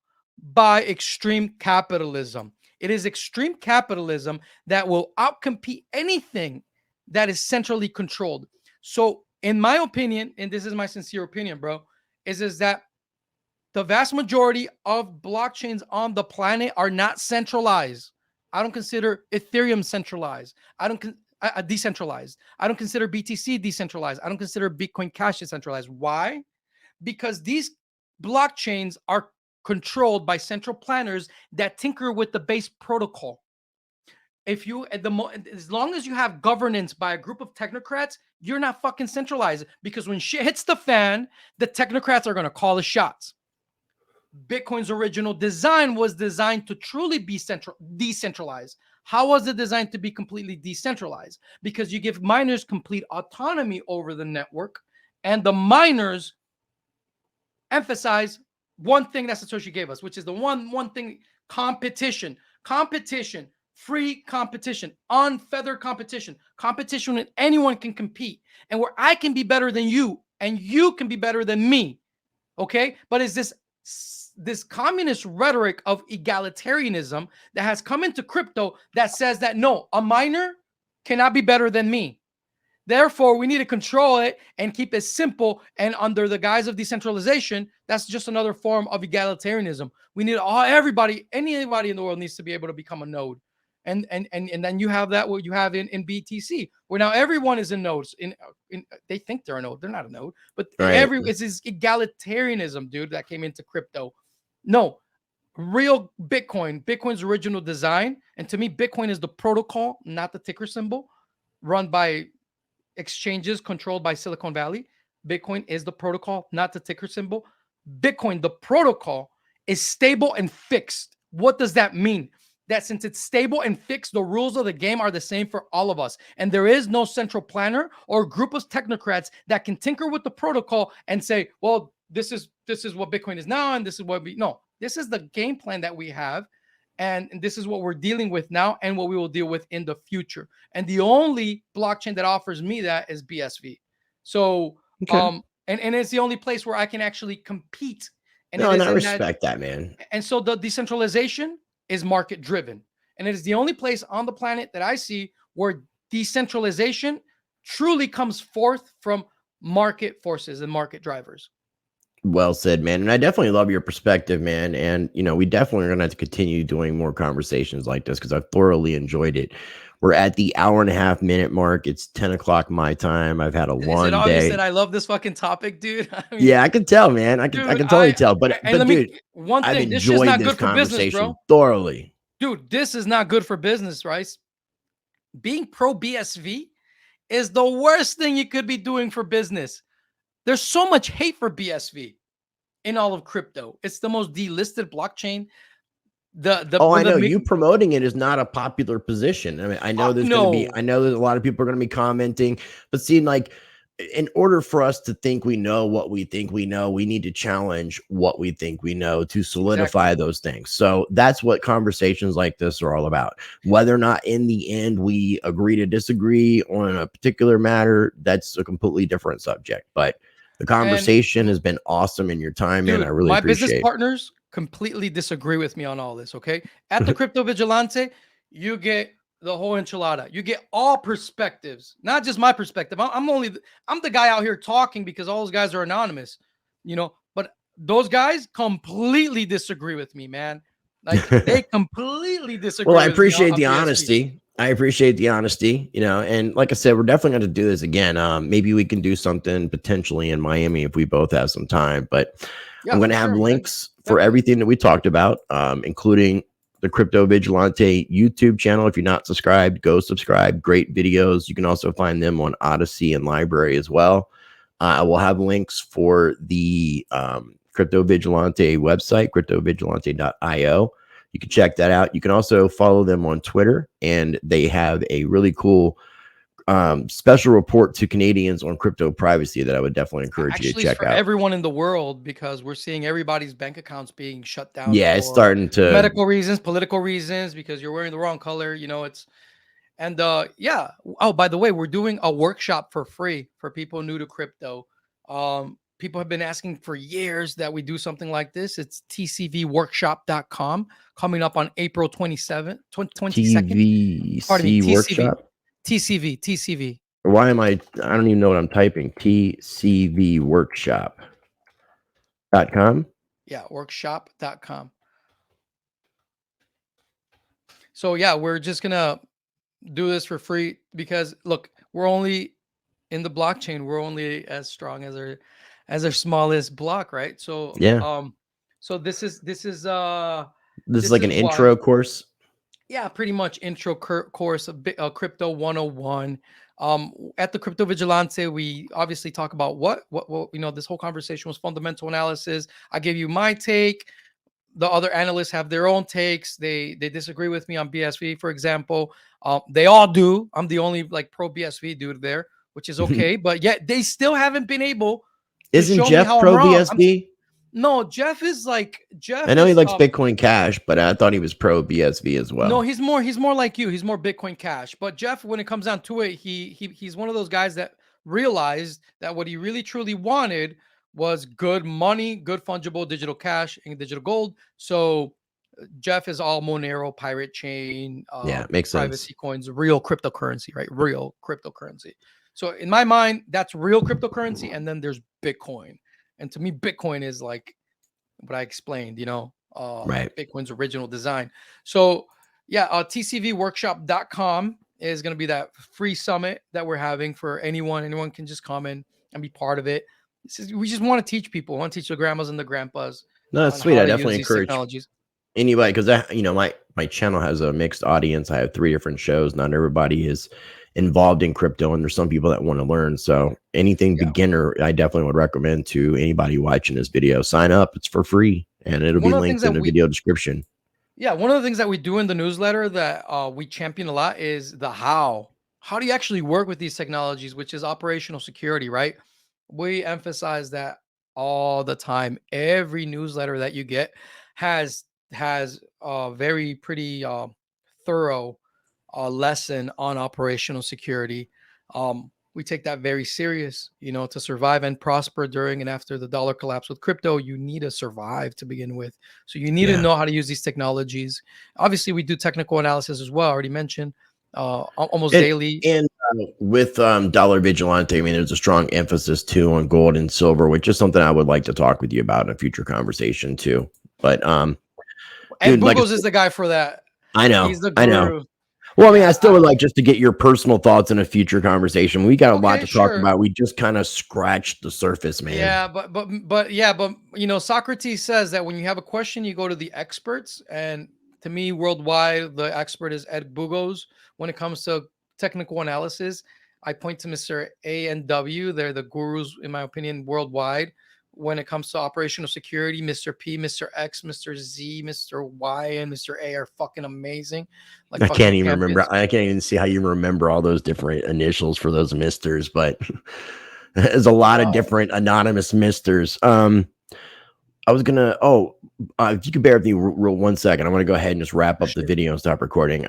by extreme capitalism. It is extreme capitalism that will outcompete anything that is centrally controlled. So in my opinion, and this is my sincere opinion, bro, is that the vast majority of blockchains on the planet are not centralized. I don't consider Ethereum centralized. I don't decentralized. I don't consider BTC decentralized. I don't consider Bitcoin Cash decentralized. Why? Because these blockchains are controlled by central planners that tinker with the base protocol. As long as you have governance by a group of technocrats, you're not fucking centralized, because when shit hits the fan, the technocrats are going to call the shots. Bitcoin's original design was designed to truly be decentralized. How was it designed to be completely decentralized? Because you give miners complete autonomy over the network, and the miners emphasize one thing that Satoshi gave us, which is the one thing: competition. Competition, free competition, unfeathered competition. Competition when anyone can compete, and where I can be better than you, and you can be better than me. Okay? But is this this communist rhetoric of egalitarianism that has come into crypto that says that no, a miner cannot be better than me. Therefore, we need to control it and keep it simple. And under the guise of decentralization, that's just another form of egalitarianism. We need everybody, anybody in the world needs to be able to become a node. And then you have that what you have in BTC, where now everyone is in nodes. They think they're a node, they're not a node, but it's this egalitarianism, dude, that came into crypto. No, real Bitcoin's original design, and to me, Bitcoin is the protocol, not the ticker symbol, run by exchanges controlled by Silicon Valley. Bitcoin is the protocol, not the ticker symbol. Bitcoin, the protocol, is stable and fixed. What does that mean? That since it's stable and fixed, the rules of the game are the same for all of us. And there is no central planner or group of technocrats that can tinker with the protocol and say, well, this is what Bitcoin is now, and this is what this is the game plan that we have. And this is what we're dealing with now and what we will deal with in the future. And the only blockchain that offers me that is BSV. So, and it's the only place where I can actually compete. And I respect that, man. And so the decentralization is market driven. And it is the only place on the planet that I see where decentralization truly comes forth from market forces and market drivers. Well said, man. And I definitely love your perspective, man. And, we definitely are going to have to continue doing more conversations like this because I've thoroughly enjoyed it. We're at the 1.5 minute mark. It's 10 o'clock my time. I've had a long day. That I love this fucking topic, dude. Yeah, I can tell, man. I can totally tell. But dude, one thing, I've enjoyed this conversation thoroughly. Dude, this is not good for business, right? Being pro BSV is the worst thing you could be doing for business. There's so much hate for BSV in all of crypto. It's the most delisted blockchain. I know you promoting it is not a popular position. I mean, I know there's going to be, I know that a lot of people are going to be commenting, but see, like, in order for us to think we know what we think we know, we need to challenge what we think we know to solidify those things. So that's what conversations like this are all about. Whether or not in the end we agree to disagree on a particular matter, that's a completely different subject. But the conversation has been awesome in your time, and I really appreciate it. My business partners completely disagree with me on all this, okay? At the Crypto Vigilante, you get the whole enchilada. You get all perspectives, not just my perspective. I'm the guy out here talking because all those guys are anonymous, but those guys completely disagree with me, man. Like, they completely disagree. Well, I appreciate the honesty. I appreciate the honesty, and like I said, we're definitely going to do this again. Maybe we can do something potentially in Miami if we both have some time, but I'm going to have links for everything that we talked about, including the Crypto Vigilante YouTube channel. If you're not subscribed, go subscribe. Great videos. You can also find them on Odyssey and Library as well. I will have links for the Crypto Vigilante website, cryptovigilante.io. You can check that out. You can also follow them on Twitter, and they have a really cool special report to Canadians on crypto privacy that I would definitely encourage you to check out. Everyone in the world, because we're seeing everybody's bank accounts being shut down. Yeah, it's starting to medical reasons, political reasons, because you're wearing the wrong color. Yeah. Oh, by the way, we're doing a workshop for free for people new to crypto. People have been asking for years that we do something like this. It's tcvworkshop.com, coming up on April 22nd. TVC workshop? TCV. Why am I don't even know what I'm typing. tcvworkshop.com? Yeah, workshop.com. So yeah, we're just going to do this for free because look, we're only in the blockchain. We're only as strong as our smallest block, right? So yeah. So this is like an intro course. Yeah, pretty much intro course of Crypto 101. At the Crypto Vigilante, we obviously talk about what this whole conversation was fundamental analysis. I give you my take. The other analysts have their own takes. They disagree with me on BSV, for example. They all do. I'm the only pro BSV dude there, which is okay. But yet they still haven't been able. Isn't Jeff pro BSV? No, Jeff is Jeff. I know he likes Bitcoin Cash, but I thought he was pro BSV as well. No, he's more like you. He's more Bitcoin Cash. But Jeff, when it comes down to it, he's one of those guys that realized that what he really truly wanted was good money, good fungible digital cash, and digital gold. So Jeff is all Monero, Pirate Chain, Yeah, makes sense. privacy coins, real cryptocurrency, right? Real cryptocurrency. So in my mind, that's real cryptocurrency. And then there's Bitcoin. And to me, Bitcoin is like what I explained, Right. Bitcoin's original design. So yeah, tcvworkshop.com is going to be that free summit that we're having for anyone. Anyone can just come in and be part of it. We just want to teach people. We want to teach the grandmas and the grandpas No, that's on sweet. how I to definitely use these encourage technologies. anybody, because my channel has a mixed audience. I have 3 different shows. Not everybody is involved in crypto, and there's some people that want to learn. So anything beginner, I definitely would recommend to anybody watching this video. Sign up. It's for free, and it'll be linked in the video description. Yeah, one of the things that we do in the newsletter that we champion a lot is the how. How do you actually work with these technologies, which is operational security, right? We emphasize that all the time. Every newsletter that you get has a very pretty thorough lesson on operational security. We take that very serious, to survive and prosper during and after the dollar collapse with crypto. You need to survive to begin with. So you need to know how to use these technologies. Obviously, we do technical analysis as well. I already mentioned almost daily. And with Dollar Vigilante, I mean, there's a strong emphasis too on gold and silver, which is something I would like to talk with you about in a future conversation too. But and dude, Bugos is the guy for that. I know, He's the I know. guru. Well, I mean, I still would like just to get your personal thoughts in a future conversation. We got a lot to talk about. We just kind of scratched the surface, man. Yeah, but Socrates says that when you have a question, you go to the experts. And to me, worldwide, the expert is Ed Bugos. When it comes to technical analysis, I point to Mr. A and W. They're the gurus, in my opinion, worldwide. When it comes to operational security, Mr. P, Mr. X, Mr. Z, Mr. Y, and Mr. A are fucking amazing. Like I can't even remember. I can't even see how you remember all those different initials for those misters, but there's a lot of different anonymous misters. I was gonna. If you could bear with me real 1 second, I'm gonna go ahead and just wrap up the video and stop recording.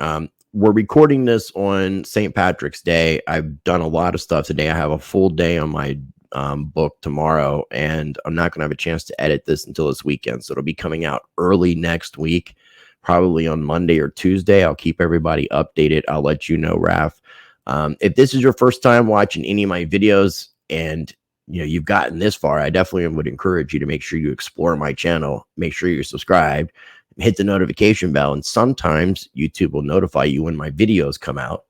We're recording this on St. Patrick's Day. I've done a lot of stuff today. I have a full day on my book tomorrow, and I'm not gonna have a chance to edit this until this weekend, so it'll be coming out early next week, probably on Monday or Tuesday. I'll keep everybody updated. I'll let you know, Raf. If this is your first time watching any of my videos and you've gotten this far, I definitely would encourage you to make sure you explore my channel, make sure you're subscribed, hit the notification bell, and sometimes YouTube will notify you when my videos come out.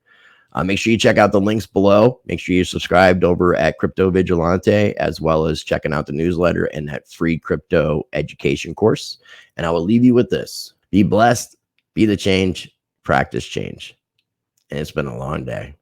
Make sure you check out the links below. Make sure you're subscribed over at Crypto Vigilante, as well as checking out the newsletter and that free crypto education course. And I will leave you with this. Be blessed, be the change, practice change. And it's been a long day.